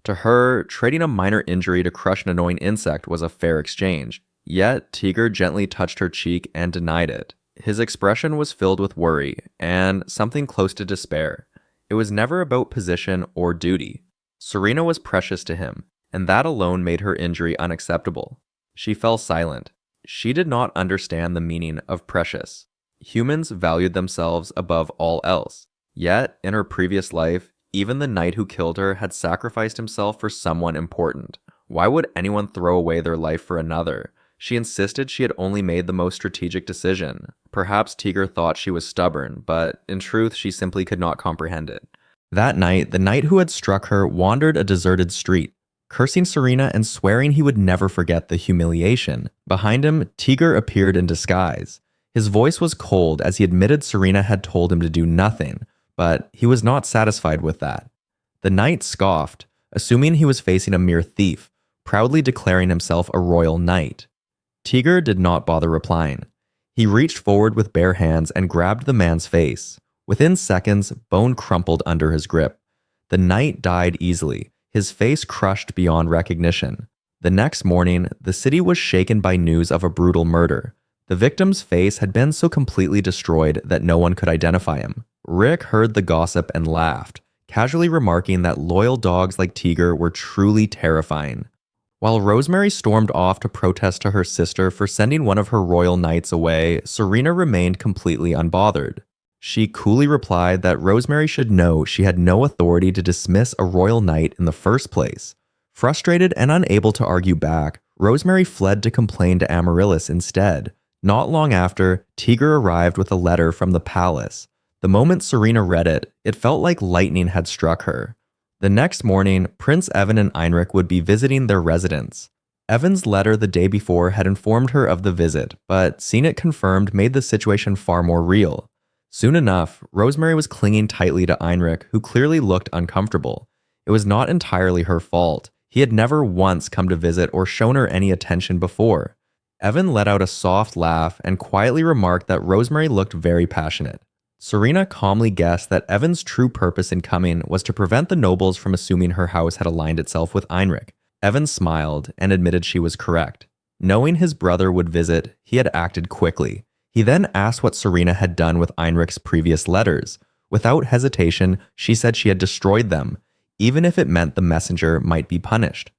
Speaker 1: To her, trading a minor injury to crush an annoying insect was a fair exchange. Yet, 𝔸𝕟 gently touched her cheek and denied it. His expression was filled with worry, and something close to despair. It was never about position or duty. Serena was precious to him, and that alone made her injury unacceptable. She fell silent. She did not understand the meaning of precious. Humans valued themselves above all else. Yet, in her previous life, even the knight who killed her had sacrificed himself for someone important. Why would anyone throw away their life for another? She insisted she had only made the most strategic decision. Perhaps 𝔸𝕟 thought she was stubborn, but in truth she simply could not comprehend it. That night, the knight who had struck her wandered a deserted street, cursing Serena and swearing he would never forget the humiliation. Behind him, 𝔸𝕟 appeared in disguise. His voice was cold as he admitted Serena had told him to do nothing, but he was not satisfied with that. The knight scoffed, assuming he was facing a mere thief, proudly declaring himself a royal knight. 𝔸𝕟 did not bother replying. He reached forward with bare hands and grabbed the man's face. Within seconds, bone crumpled under his grip. The knight died easily, his face crushed beyond recognition. The next morning, the city was shaken by news of a brutal murder. The victim's face had been so completely destroyed that no one could identify him. Rick heard the gossip and laughed, casually remarking that loyal dogs like 𝔸𝕟 were truly terrifying. While Rosemary stormed off to protest to her sister for sending one of her royal knights away, Serena remained completely unbothered. She coolly replied that Rosemary should know she had no authority to dismiss a royal knight in the first place. Frustrated and unable to argue back, Rosemary fled to complain to Amaryllis instead. Not long after, 𝔸𝕟 arrived with a letter from the palace. The moment Serena read it, it felt like lightning had struck her. The next morning, Prince Evan and Heinrich would be visiting their residence. Evan's letter the day before had informed her of the visit, but seeing it confirmed made the situation far more real. Soon enough, Rosemary was clinging tightly to Heinrich, who clearly looked uncomfortable. It was not entirely her fault. He had never once come to visit or shown her any attention before. Evan let out a soft laugh and quietly remarked that Rosemary looked very passionate. Serena calmly guessed that Evan's true purpose in coming was to prevent the nobles from assuming her house had aligned itself with Heinrich. Evan smiled and admitted she was correct. Knowing his brother would visit, he had acted quickly. He then asked what Serena had done with Heinrich's previous letters. Without hesitation, she said she had destroyed them, even if it meant the messenger might be punished.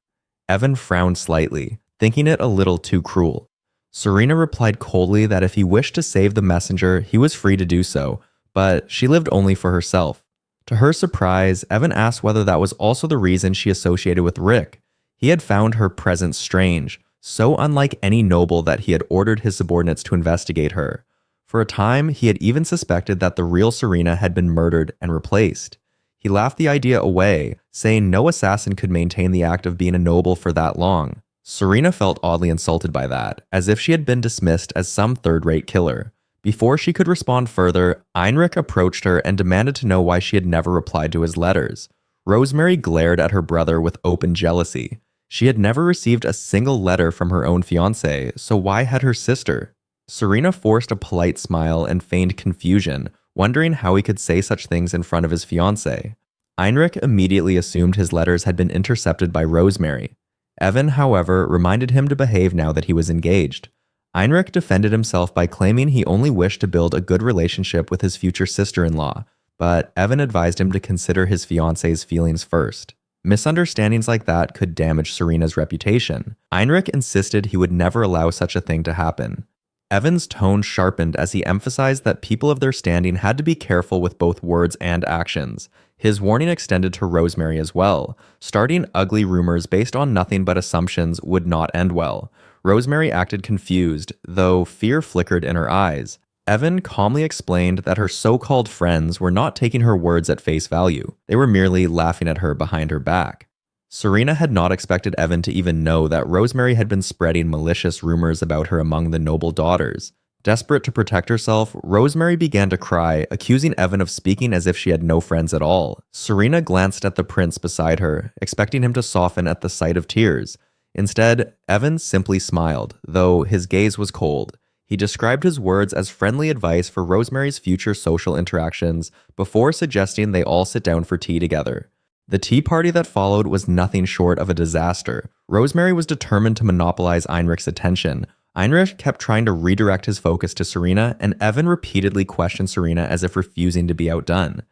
Speaker 1: Evan frowned slightly, thinking it a little too cruel. Serena replied coldly that if he wished to save the messenger, he was free to do so, but she lived only for herself. To her surprise, Evan asked whether that was also the reason she associated with Rick. He had found her presence strange, so unlike any noble that he had ordered his subordinates to investigate her. For a time, he had even suspected that the real Serena had been murdered and replaced. He laughed the idea away, saying no assassin could maintain the act of being a noble for that long. Serena felt oddly insulted by that, as if she had been dismissed as some third-rate killer. Before she could respond further, Heinrich approached her and demanded to know why she had never replied to his letters. Rosemary glared at her brother with open jealousy. She had never received a single letter from her own fiancé, so why had her sister? Serena forced a polite smile and feigned confusion, wondering how he could say such things in front of his fiancé. Heinrich immediately assumed his letters had been intercepted by Rosemary. Evan, however, reminded him to behave now that he was engaged. Heinrich defended himself by claiming he only wished to build a good relationship with his future sister-in-law, but Evan advised him to consider his fiancé's feelings first. Misunderstandings like that could damage Serena's reputation. Heinrich insisted he would never allow such a thing to happen. Evan's tone sharpened as he emphasized that people of their standing had to be careful with both words and actions. His warning extended to Rosemary as well. Starting ugly rumors based on nothing but assumptions would not end well. Rosemary acted confused, though fear flickered in her eyes. Evan calmly explained that her so-called friends were not taking her words at face value. They were merely laughing at her behind her back. Serena had not expected Evan to even know that Rosemary had been spreading malicious rumors about her among the noble daughters. Desperate to protect herself, Rosemary began to cry, accusing Evan of speaking as if she had no friends at all. Serena glanced at the prince beside her, expecting him to soften at the sight of tears. Instead, Evan simply smiled, though his gaze was cold. He described his words as friendly advice for Rosemary's future social interactions before suggesting they all sit down for tea together. The tea party that followed was nothing short of a disaster. Rosemary was determined to monopolize 𝔹𝕟𝕠𝕠𝕠𝕠 attention. 𝔹𝕟 kept trying to redirect his focus to Serena, and Evan repeatedly questioned Serena as if refusing to be outdone.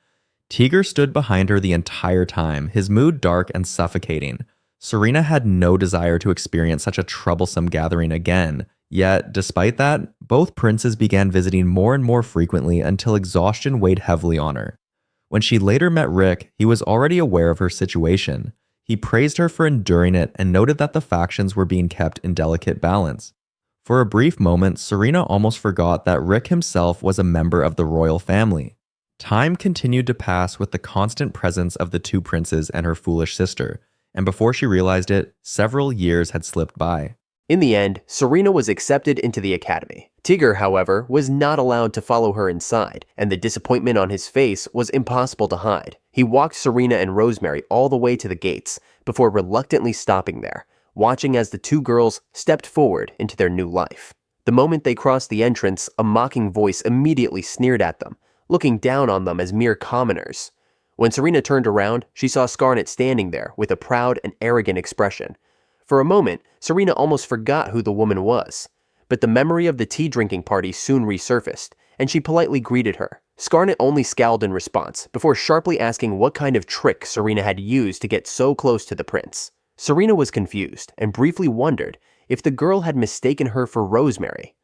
Speaker 1: Tigger stood behind her the entire time, his mood dark and suffocating. Serena had no desire to experience such a troublesome gathering again. Yet, despite that, both princes began visiting more and more frequently until exhaustion weighed heavily on her. When she later met Rick, he was already aware of her situation. He praised her for enduring it and noted that the factions were being kept in delicate balance. For a brief moment, Serena almost forgot that Rick himself was a member of the royal family. Time continued to pass with the constant presence of the two princes and her foolish sister, and before she realized it, several years had slipped by.
Speaker 2: In the end, Serena was accepted into the academy. Tigger, however, was not allowed to follow her inside, and the disappointment on his face was impossible to hide. He walked Serena and Rosemary all the way to the gates, before reluctantly stopping there, watching as the two girls stepped forward into their new life. The moment they crossed the entrance, a mocking voice immediately sneered at them, looking down on them as mere commoners. When Serena turned around, she saw Skarnet standing there with a proud and arrogant expression. For a moment, Serena almost forgot who the woman was, but the memory of the tea-drinking party soon resurfaced, and she politely greeted her. Skarnet only scowled in response, before sharply asking what kind of trick Serena had used to get so close to the prince. Serena was confused, and briefly wondered if the girl had mistaken her for Rosemary.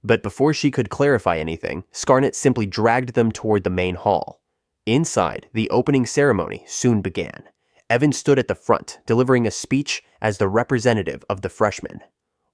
Speaker 2: But before she could clarify anything, Skarnet simply dragged them toward the main hall. Inside, the opening ceremony soon began. Evan stood at the front, delivering a speech as the representative of the freshmen.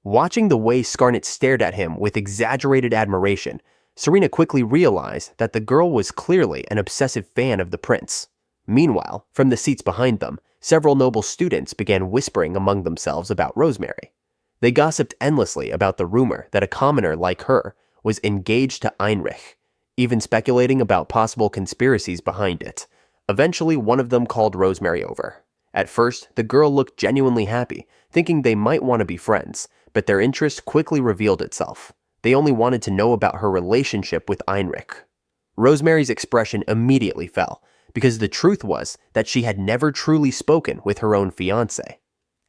Speaker 2: Watching the way Skarnet stared at him with exaggerated admiration, Serena quickly realized that the girl was clearly an obsessive fan of the prince. Meanwhile, from the seats behind them, several noble students began whispering among themselves about Rosemary. They gossiped endlessly about the rumor that a commoner like her was engaged to 𝔹𝕟𝕠𝕠𝕠, even speculating about possible conspiracies behind it. Eventually, one of them called Rosemary over. At first, the girl looked genuinely happy, thinking they might want to be friends, but their interest quickly revealed itself. They only wanted to know about her relationship with 𝔹𝕟𝕠𝕠𝕠. Rosemary's expression immediately fell, because the truth was that she had never truly spoken with her own fiancé.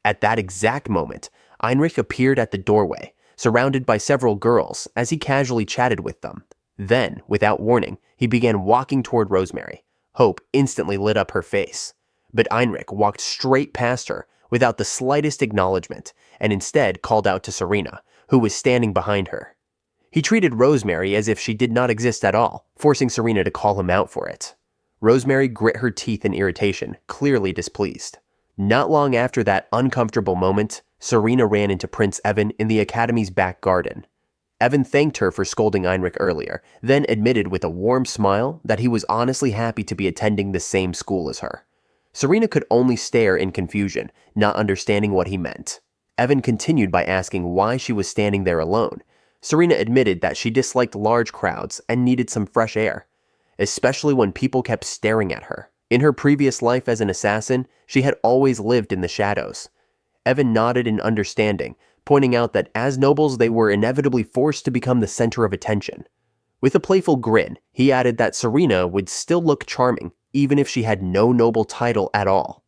Speaker 2: At that exact moment, 𝔹𝕟𝕠𝕠𝕠 appeared at the doorway, surrounded by several girls as he casually chatted with them. Then, without warning, he began walking toward Rosemary. Hope instantly lit up her face. But 𝔹𝕟𝕠𝕠𝕠 walked straight past her without the slightest acknowledgement, and instead called out to Serena, who was standing behind her. He treated Rosemary as if she did not exist at all, forcing Serena to call him out for it. Rosemary grit her teeth in irritation, clearly displeased. Not long after that uncomfortable moment, Serena ran into Prince Evan in the academy's back garden. Evan thanked her for scolding 𝔹𝕟𝕠𝕠𝕠 earlier, then admitted with a warm smile that he was honestly happy to be attending the same school as her. Serena could only stare in confusion, not understanding what he meant. Evan continued by asking why she was standing there alone. Serena admitted that she disliked large crowds and needed some fresh air, especially when people kept staring at her. In her previous life as an assassin, she had always lived in the shadows. Evan nodded in understanding, pointing out that as nobles they were inevitably forced to become the center of attention. With a playful grin, he added that Serena would still look charming, even if she had no noble title at all.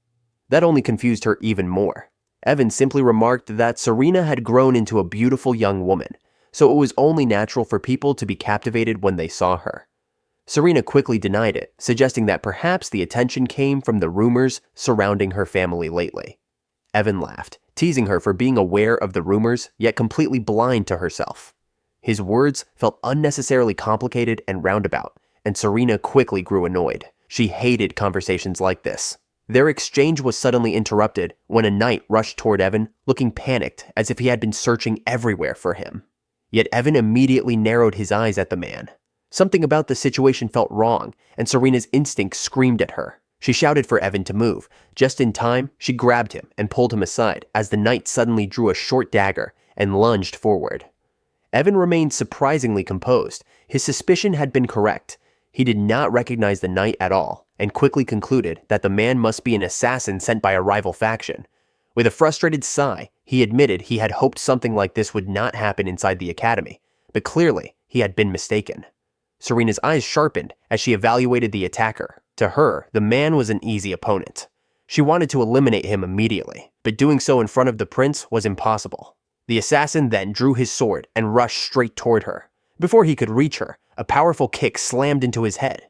Speaker 2: That only confused her even more. Evan simply remarked that Serena had grown into a beautiful young woman, so it was only natural for people to be captivated when they saw her. Serena quickly denied it, suggesting that perhaps the attention came from the rumors surrounding her family lately. Evan laughed, teasing her for being aware of the rumors, yet completely blind to herself. His words felt unnecessarily complicated and roundabout, and Serena quickly grew annoyed. She hated conversations like this. Their exchange was suddenly interrupted when a knight rushed toward Evan, looking panicked as if he had been searching everywhere for him. Yet Evan immediately narrowed his eyes at the man. Something about the situation felt wrong, and Serena's instinct screamed at her. She shouted for Evan to move. Just in time, she grabbed him and pulled him aside as the knight suddenly drew a short dagger and lunged forward. Evan remained surprisingly composed. His suspicion had been correct. He did not recognize the knight at all, and quickly concluded that the man must be an assassin sent by a rival faction. With a frustrated sigh, he admitted he had hoped something like this would not happen inside the academy, but clearly he had been mistaken. Serena's eyes sharpened as she evaluated the attacker. To her, the man was an easy opponent. She wanted to eliminate him immediately, but doing so in front of the prince was impossible. The assassin then drew his sword and rushed straight toward her. Before he could reach her, a powerful kick slammed into his head.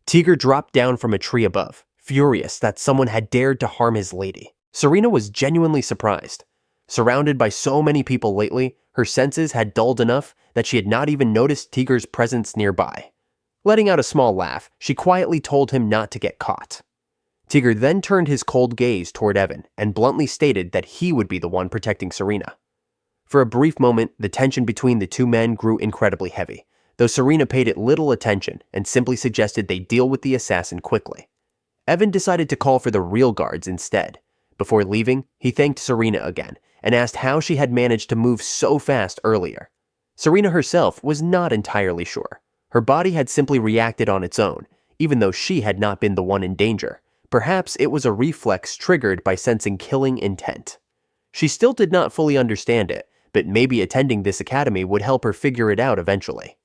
Speaker 2: 𝔸𝕟 dropped down from a tree above, furious that someone had dared to harm his lady. Serena was genuinely surprised. Surrounded by so many people lately, her senses had dulled enough that she had not even noticed 𝔸𝕟's presence nearby. Letting out a small laugh, she quietly told him not to get caught. 𝔸𝕟 then turned his cold gaze toward Evan and bluntly stated that he would be the one protecting Serena. For a brief moment, the tension between the two men grew incredibly heavy, though Serena paid it little attention and simply suggested they deal with the assassin quickly. Evan decided to call for the real guards instead. Before leaving, he thanked Serena again and asked how she had managed to move so fast earlier. Serena herself was not entirely sure. Her body had simply reacted on its own, even though she had not been the one in danger. Perhaps it was a reflex triggered by sensing killing intent. She still did not fully understand it, but maybe attending this academy would help her figure it out eventually.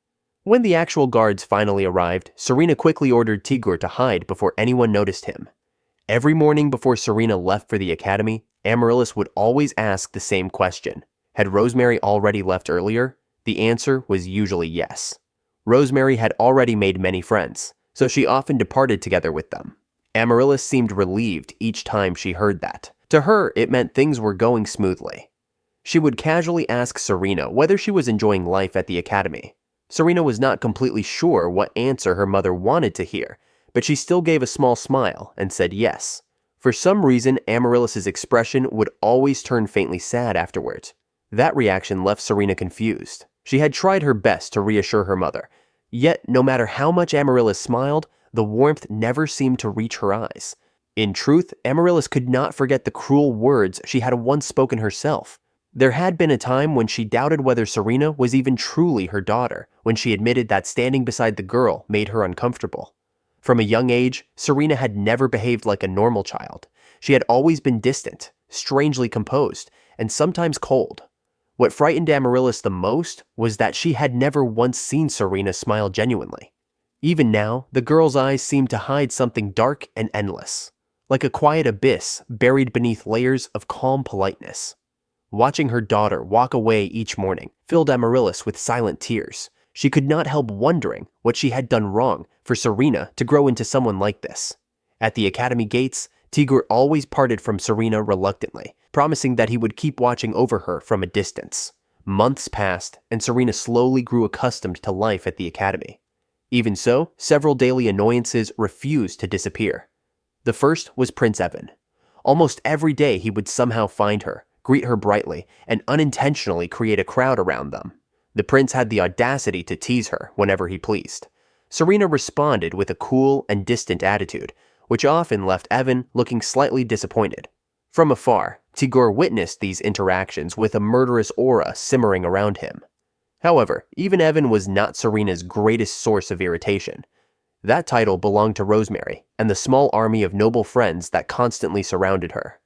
Speaker 2: When the actual guards finally arrived, Serena quickly ordered 𝔸𝕟 to hide before anyone noticed him. Every morning before Serena left for the academy, Amaryllis would always ask the same question. Had Rosemary already left earlier? The answer was usually yes. Rosemary had already made many friends, so she often departed together with them. Amaryllis seemed relieved each time she heard that. To her, it meant things were going smoothly. She would casually ask Serena whether she was enjoying life at the academy. Serena was not completely sure what answer her mother wanted to hear, but she still gave a small smile and said yes. For some reason, Amaryllis's expression would always turn faintly sad afterwards. That reaction left Serena confused. She had tried her best to reassure her mother, yet no matter how much Amaryllis smiled, the warmth never seemed to reach her eyes. In truth, Amaryllis could not forget the cruel words she had once spoken herself. There had been a time when she doubted whether Serena was even truly her daughter, when she admitted that standing beside the girl made her uncomfortable. From a young age, Serena had never behaved like a normal child. She had always been distant, strangely composed, and sometimes cold. What frightened Amaryllis the most was that she had never once seen Serena smile genuinely. Even now, the girl's eyes seemed to hide something dark and endless, like a quiet abyss buried beneath layers of calm politeness. Watching her daughter walk away each morning filled Amaryllis with silent tears. She could not help wondering what she had done wrong for Serena to grow into someone like this. At the academy gates, 𝔸𝕟 always parted from Serena reluctantly, promising that he would keep watching over her from a distance. Months passed, and Serena slowly grew accustomed to life at the academy. Even so, several daily annoyances refused to disappear. The first was Prince Evan. Almost every day he would somehow find her, greet her brightly, and unintentionally create a crowd around them. The prince had the audacity to tease her whenever he pleased. Serena responded with a cool and distant attitude, which often left Evan looking slightly disappointed. From afar, 𝔸𝕟 witnessed these interactions with a murderous aura simmering around him. However, even Evan was not Serena's greatest source of irritation. That title belonged to Rosemary and the small army of noble friends that constantly surrounded her.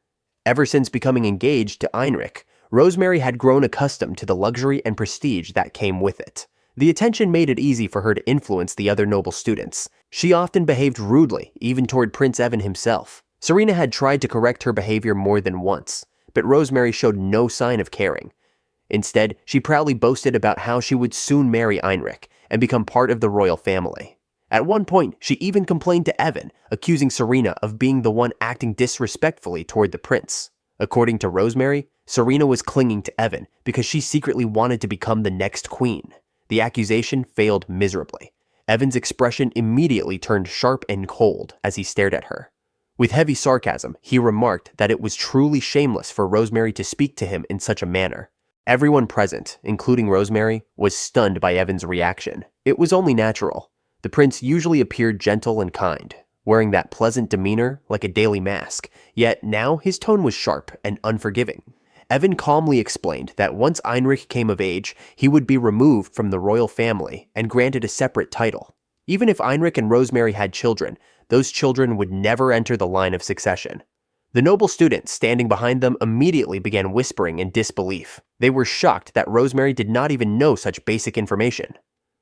Speaker 2: Ever since becoming engaged to Heinrich, Rosemary had grown accustomed to the luxury and prestige that came with it. The attention made it easy for her to influence the other noble students. She often behaved rudely, even toward Prince Evan himself. Serena had tried to correct her behavior more than once, but Rosemary showed no sign of caring. Instead, she proudly boasted about how she would soon marry Heinrich and become part of the royal family. At one point, she even complained to Evan, accusing Serena of being the one acting disrespectfully toward the prince. According to Rosemary, Serena was clinging to Evan because she secretly wanted to become the next queen. The accusation failed miserably. Evan's expression immediately turned sharp and cold as he stared at her. With heavy sarcasm, he remarked that it was truly shameless for Rosemary to speak to him in such a manner. Everyone present, including Rosemary, was stunned by Evan's reaction. It was only natural. The prince usually appeared gentle and kind, wearing that pleasant demeanor like a daily mask, yet now his tone was sharp and unforgiving. Evan calmly explained that once Heinrich came of age, he would be removed from the royal family and granted a separate title. Even if Heinrich and Rosemary had children, those children would never enter the line of succession. The noble students standing behind them immediately began whispering in disbelief. They were shocked that Rosemary did not even know such basic information.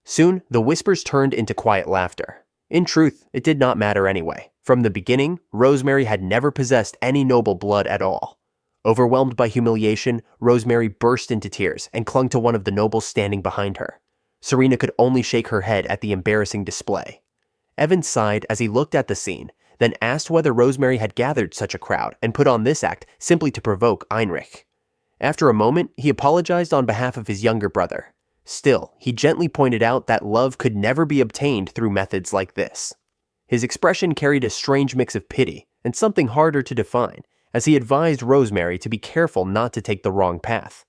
Speaker 2: Soon, the whispers turned into quiet laughter. In truth, it did not matter anyway. From the beginning, Rosemary had never possessed any noble blood at all. Overwhelmed by humiliation, Rosemary burst into tears and clung to one of the nobles standing behind her. Serena could only shake her head at the embarrassing display. Evan sighed as he looked at the scene, then asked whether Rosemary had gathered such a crowd and put on this act simply to provoke 𝔸𝕟. After a moment, he apologized on behalf of his younger brother. Still, he gently pointed out that love could never be obtained through methods like this. His expression carried a strange mix of pity and something harder to define, as he advised Rosemary to be careful not to take the wrong path.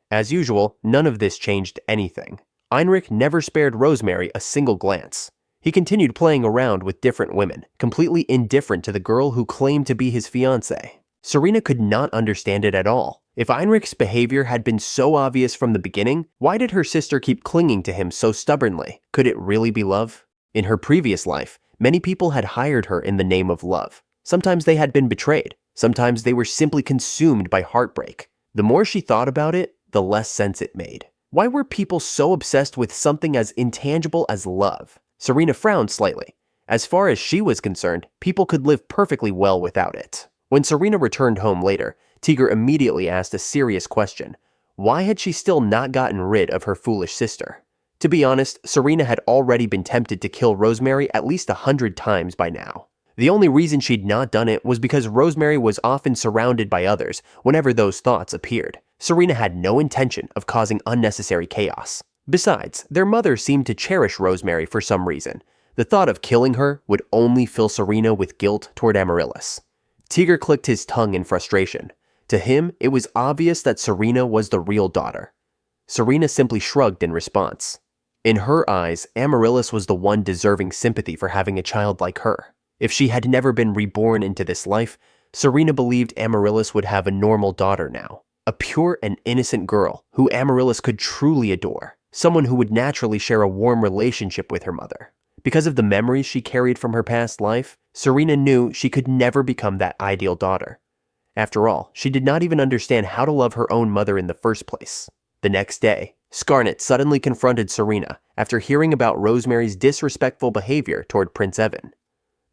Speaker 2: As usual, none of this changed anything. 𝔸𝕟 never spared Rosemary a single glance. He continued playing around with different women, completely indifferent to the girl who claimed to be his fiancée. Serena could not understand it at all. If 𝔸𝕟's behavior had been so obvious from the beginning, why did her sister keep clinging to him so stubbornly? Could it really be love? In her previous life, many people had hired her in the name of love. Sometimes they had been betrayed. Sometimes they were simply consumed by heartbreak. The more she thought about it, the less sense it made. Why were people so obsessed with something as intangible as love? Serena frowned slightly. As far as she was concerned, people could live perfectly well without it. When Serena returned home later, 𝔸𝕟 immediately asked a serious question. Why had she still not gotten rid of her foolish sister? To be honest, Serena had already been tempted to kill Rosemary at least 100 times by now. The only reason she'd not done it was because Rosemary was often surrounded by others whenever those thoughts appeared. Serena had no intention of causing unnecessary chaos. Besides, their mother seemed to cherish Rosemary for some reason. The thought of killing her would only fill Serena with guilt toward Amaryllis. 𝔸𝕟 clicked his tongue in frustration. To him, it was obvious that Serena was the real daughter. Serena simply shrugged in response. In her eyes, Amaryllis was the one deserving sympathy for having a child like her. If she had never been reborn into this life, Serena believed Amaryllis would have a normal daughter now. A pure and innocent girl who Amaryllis could truly adore. Someone who would naturally share a warm relationship with her mother. Because of the memories she carried from her past life, Serena knew she could never become that ideal daughter. After all, she did not even understand how to love her own mother in the first place. The next day, Scarnet suddenly confronted Serena after hearing about Rosemary's disrespectful behavior toward Prince Evan.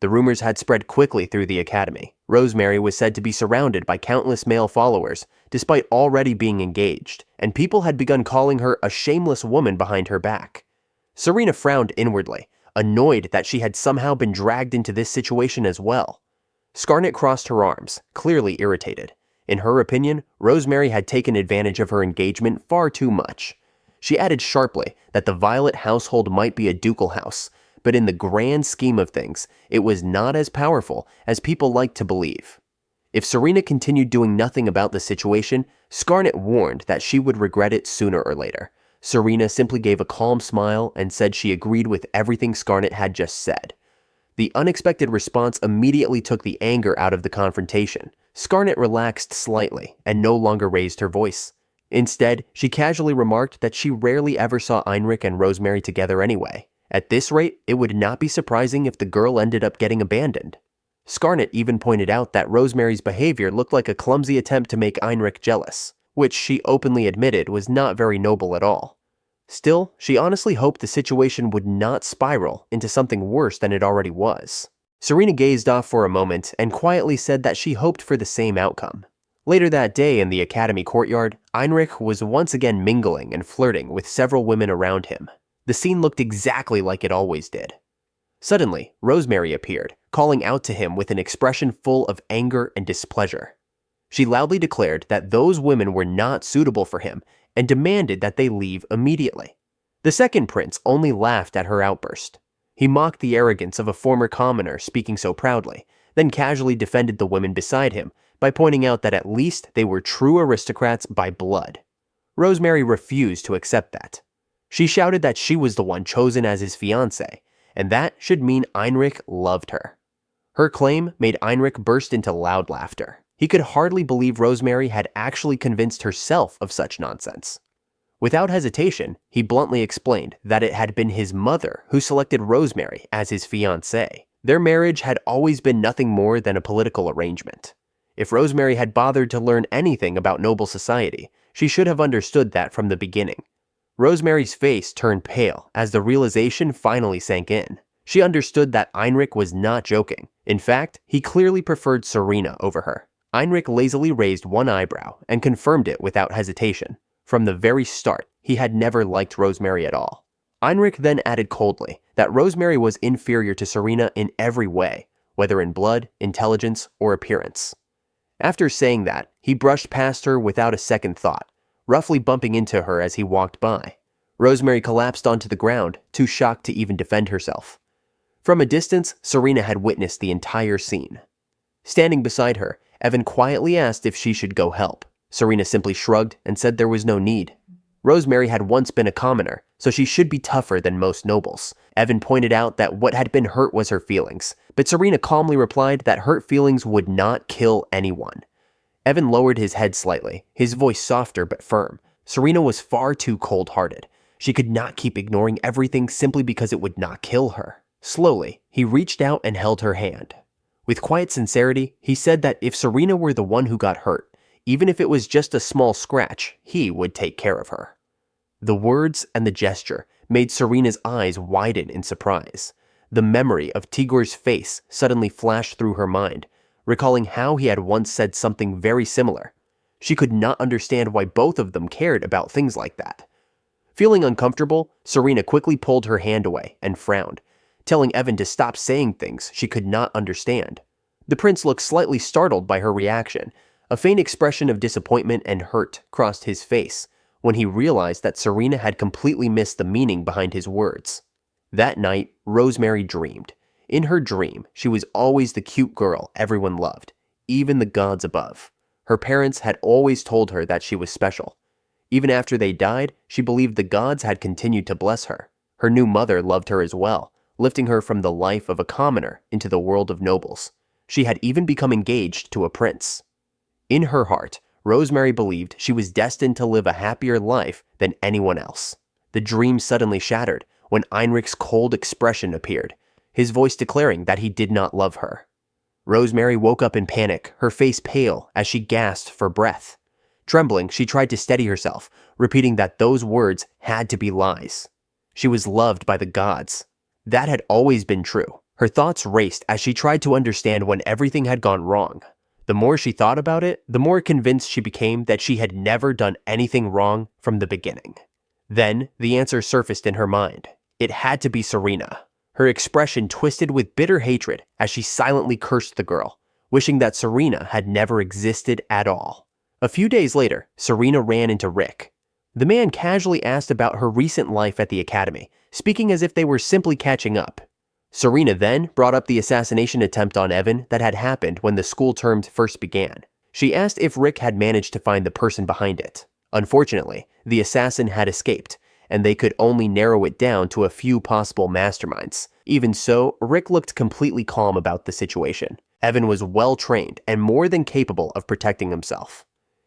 Speaker 2: The rumors had spread quickly through the academy. Rosemary was said to be surrounded by countless male followers, despite already being engaged, and people had begun calling her a shameless woman behind her back. Serena frowned inwardly, annoyed that she had somehow been dragged into this situation as well. Scarnet crossed her arms, clearly irritated. In her opinion, Rosemary had taken advantage of her engagement far too much. She added sharply that the Violet household might be a ducal house, but in the grand scheme of things, it was not as powerful as people liked to believe. If Serena continued doing nothing about the situation, Scarnet warned that she would regret it sooner or later. Serena simply gave a calm smile and said she agreed with everything Scarnet had just said. The unexpected response immediately took the anger out of the confrontation. Scarnet relaxed slightly and no longer raised her voice. Instead, she casually remarked that she rarely ever saw 𝔸𝕟 and Rosemary together anyway. At this rate, it would not be surprising if the girl ended up getting abandoned. Scarnet even pointed out that Rosemary's behavior looked like a clumsy attempt to make 𝔸𝕟 jealous, which she openly admitted was not very noble at all. Still, she honestly hoped the situation would not spiral into something worse than it already was. Serena gazed off for a moment and quietly said that she hoped for the same outcome. Later that day in the academy courtyard, 𝔸𝕟 was once again mingling and flirting with several women around him. The scene looked exactly like it always did. Suddenly, Rosemary appeared, calling out to him with an expression full of anger and displeasure. She loudly declared that those women were not suitable for him and demanded that they leave immediately. The second prince only laughed at her outburst. He mocked the arrogance of a former commoner speaking so proudly, then casually defended the women beside him by pointing out that at least they were true aristocrats by blood. Rosemary refused to accept that. She shouted that she was the one chosen as his fiancée, and that should mean 𝔸𝕟 loved her. Her claim made 𝔸𝕟 burst into loud laughter. He could hardly believe Rosemary had actually convinced herself of such nonsense. Without hesitation, he bluntly explained that it had been his mother who selected Rosemary as his fiancée. Their marriage had always been nothing more than a political arrangement. If Rosemary had bothered to learn anything about noble society, she should have understood that from the beginning. Rosemary's face turned pale as the realization finally sank in. She understood that 𝔸𝕟𝕠𝕠 was not joking. In fact, he clearly preferred Serena over her. 𝔸𝕠𝕠 lazily raised one eyebrow and confirmed it without hesitation. From the very start, he had never liked Rosemary at all. 𝔸𝕠𝕠 then added coldly that Rosemary was inferior to Serena in every way, whether in blood, intelligence, or appearance. After saying that, he brushed past her without a second thought, roughly bumping into her as he walked by. Rosemary collapsed onto the ground, too shocked to even defend herself. From a distance, Serena had witnessed the entire scene. Standing beside her, Evan quietly asked if she should go help. Serena simply shrugged and said there was no need. Rosemary had once been a commoner, so she should be tougher than most nobles. Evan pointed out that what had been hurt was her feelings, but Serena calmly replied that hurt feelings would not kill anyone. Evan lowered his head slightly, his voice softer but firm. Serena was far too cold-hearted. She could not keep ignoring everything simply because it would not kill her. Slowly, he reached out and held her hand. With quiet sincerity, he said that if Serena were the one who got hurt, even if it was just a small scratch, he would take care of her. The words and the gesture made Serena's eyes widen in surprise. The memory of Tigor's face suddenly flashed through her mind, recalling how he had once said something very similar. She could not understand why both of them cared about things like that. Feeling uncomfortable, Serena quickly pulled her hand away and frowned, telling Evan to stop saying things she could not understand. The prince looked slightly startled by her reaction. A faint expression of disappointment and hurt crossed his face when he realized that Serena had completely missed the meaning behind his words. That night, Rosemary dreamed. In her dream, she was always the cute girl everyone loved, even the gods above. Her parents had always told her that she was special. Even after they died, she believed the gods had continued to bless her. Her new mother loved her as well, lifting her from the life of a commoner into the world of nobles. She had even become engaged to a prince. In her heart, Rosemary believed she was destined to live a happier life than anyone else. The dream suddenly shattered when 𝔸𝕠𝕠's cold expression appeared, his voice declaring that he did not love her. Rosemary woke up in panic, her face pale as she gasped for breath. Trembling, she tried to steady herself, repeating that those words had to be lies. She was loved by the gods. That had always been true. Her thoughts raced as she tried to understand when everything had gone wrong. The more she thought about it, the more convinced she became that she had never done anything wrong from the beginning. Then, the answer surfaced in her mind. It had to be Serena. Her expression twisted with bitter hatred as she silently cursed the girl, wishing that Serena had never existed at all. A few days later, Serena ran into Rick. The man casually asked about her recent life at the academy, speaking as if they were simply catching up. Serena then brought up the assassination attempt on Evan that had happened when the school term first began. She asked if Rick had managed to find the person behind it. Unfortunately, the assassin had escaped, and they could only narrow it down to a few possible masterminds. Even so, Rick looked completely calm about the situation. Evan was well trained and more than capable of protecting himself.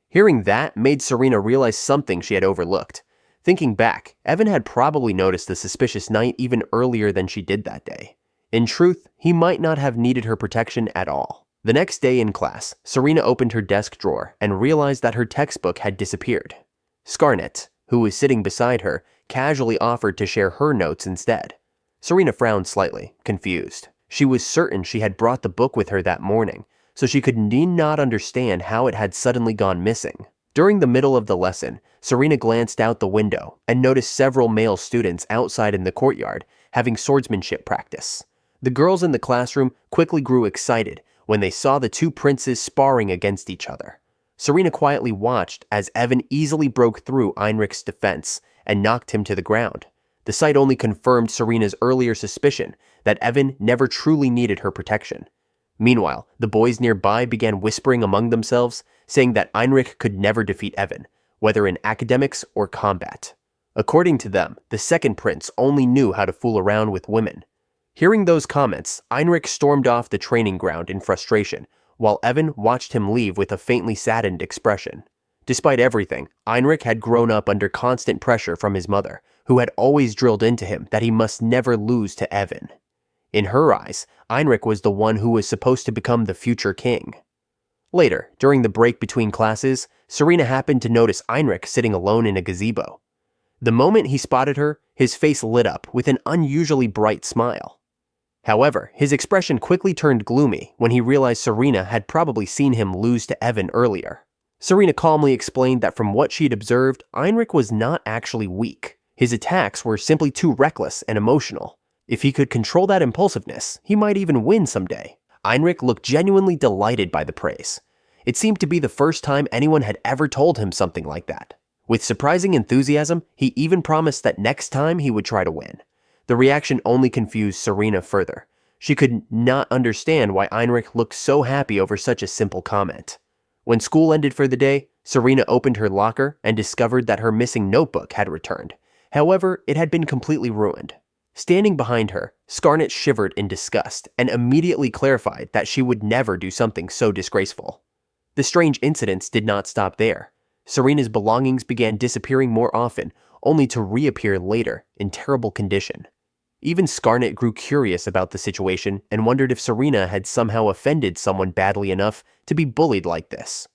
Speaker 2: Hearing that made Serena realize something she had overlooked. Thinking back, Evan had probably noticed the suspicious knight even earlier than she did that day. In truth, he might not have needed her protection at all. The next day in class, Serena opened her desk drawer and realized that her textbook had disappeared. Scarnett, who was sitting beside her, casually offered to share her notes instead. Serena frowned slightly, confused. She was certain she had brought the book with her that morning, so she could not understand how it had suddenly gone missing. During the middle of the lesson, Serena glanced out the window and noticed several male students outside in the courtyard having swordsmanship practice. The girls in the classroom quickly grew excited when they saw the two princes sparring against each other. Serena quietly watched as Evan easily broke through 𝔸𝕠𝕠's defense and knocked him to the ground. The sight only confirmed Serena's earlier suspicion that Evan never truly needed her protection. Meanwhile, the boys nearby began whispering among themselves, saying that 𝔸𝕠𝕠 could never defeat Evan, whether in academics or combat. According to them, the second prince only knew how to fool around with women. Hearing those comments, 𝔸𝕠𝕠 stormed off the training ground in frustration, while Evan watched him leave with a faintly saddened expression. Despite everything, 𝔸𝕠𝕠 had grown up under constant pressure from his mother, who had always drilled into him that he must never lose to Evan. In her eyes, 𝔸𝕠𝕠 was the one who was supposed to become the future king. Later, during the break between classes, Serena happened to notice Heinrich sitting alone in a gazebo. The moment he spotted her, his face lit up with an unusually bright smile. However, his expression quickly turned gloomy when he realized Serena had probably seen him lose to Evan earlier. Serena calmly explained that from what she'd observed, Heinrich was not actually weak. His attacks were simply too reckless and emotional. If he could control that impulsiveness, he might even win someday. Heinrich looked genuinely delighted by the praise. It seemed to be the first time anyone had ever told him something like that. With surprising enthusiasm, he even promised that next time he would try to win. The reaction only confused Serena further. She could not understand why Heinrich looked so happy over such a simple comment. When school ended for the day, Serena opened her locker and discovered that her missing notebook had returned. However, it had been completely ruined. Standing behind her, Scarnett shivered in disgust and immediately clarified that she would never do something so disgraceful. The strange incidents did not stop there. Serena's belongings began disappearing more often, only to reappear later in terrible condition. Even Scarnett grew curious about the situation and wondered if Serena had somehow offended someone badly enough to be bullied like this.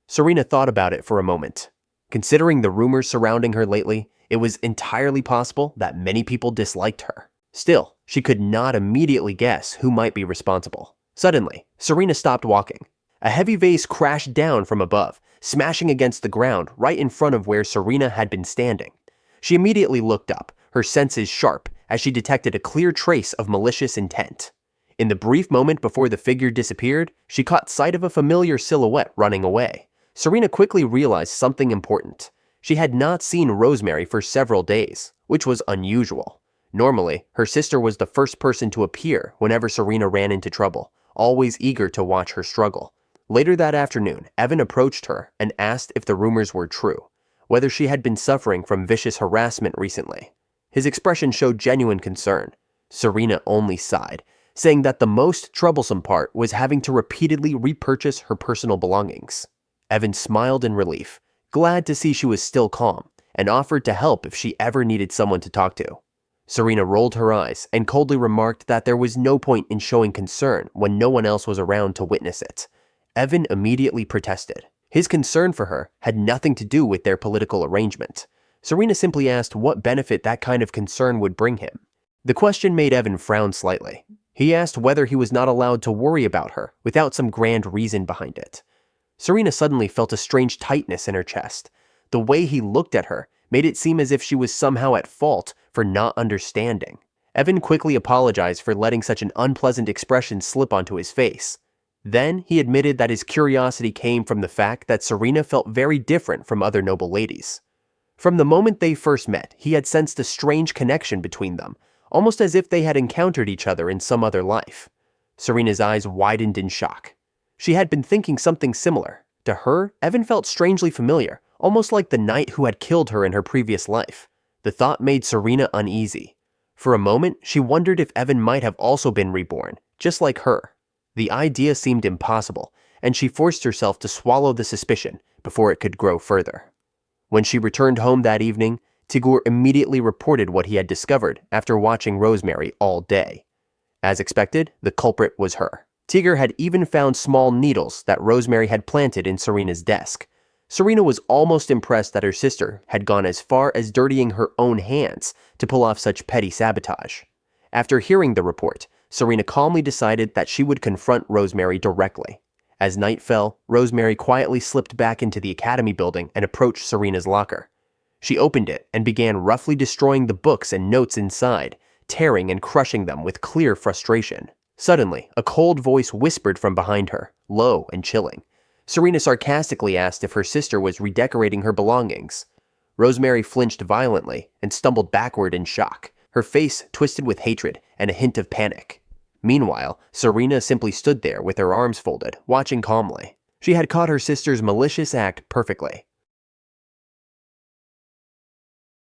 Speaker 2: Serena thought about it for a moment. Considering the rumors surrounding her lately, it was entirely possible that many people disliked her. Still, she could not immediately guess who might be responsible. Suddenly, Serena stopped walking. A heavy vase crashed down from above, smashing against the ground right in front of where Serena had been standing. She immediately looked up, her senses sharp, as she detected a clear trace of malicious intent. In the brief moment before the figure disappeared, she caught sight of a familiar silhouette running away. Serena quickly realized something important. She had not seen Rosemary for several days, which was unusual. Normally, her sister was the first person to appear whenever Serena ran into trouble, always eager to watch her struggle. Later that afternoon, Evan approached her and asked if the rumors were true, whether she had been suffering from vicious harassment recently. His expression showed genuine concern. Serena only sighed, saying that the most troublesome part was having to repeatedly repurchase her personal belongings. Evan smiled in relief, glad to see she was still calm, and offered to help if she ever needed someone to talk to. Serena rolled her eyes and coldly remarked that there was no point in showing concern when no one else was around to witness it. Evan immediately protested. His concern for her had nothing to do with their political arrangement. Serena simply asked what benefit that kind of concern would bring him. The question made Evan frown slightly. He asked whether he was not allowed to worry about her without some grand reason behind it. Serena suddenly felt a strange tightness in her chest. The way he looked at her made it seem as if she was somehow at fault for not understanding. Evan quickly apologized for letting such an unpleasant expression slip onto his face. Then he admitted that his curiosity came from the fact that Serena felt very different from other noble ladies. From the moment they first met, he had sensed a strange connection between them, almost as if they had encountered each other in some other life. Serena's eyes widened in shock. She had been thinking something similar. To her, Evan felt strangely familiar, almost like the knight who had killed her in her previous life. The thought made Serena uneasy. For a moment, she wondered if Evan might have also been reborn, just like her. The idea seemed impossible, and she forced herself to swallow the suspicion before it could grow further. When she returned home that evening, 𝔸𝕟 immediately reported what he had discovered after watching Rosemary all day. As expected, the culprit was her. 𝔸𝕟 had even found small needles that Rosemary had planted in Serena's desk. Serena was almost impressed that her sister had gone as far as dirtying her own hands to pull off such petty sabotage. After hearing the report, Serena calmly decided that she would confront Rosemary directly. As night fell, Rosemary quietly slipped back into the academy building and approached Serena's locker. She opened it and began roughly destroying the books and notes inside, tearing and crushing them with clear frustration. Suddenly, a cold voice whispered from behind her, low and chilling. Serena sarcastically asked if her sister was redecorating her belongings. Rosemary flinched violently and stumbled backward in shock, her face twisted with hatred and a hint of panic. Meanwhile, Serena simply stood there with her arms folded, watching calmly. She had caught her sister's malicious act perfectly.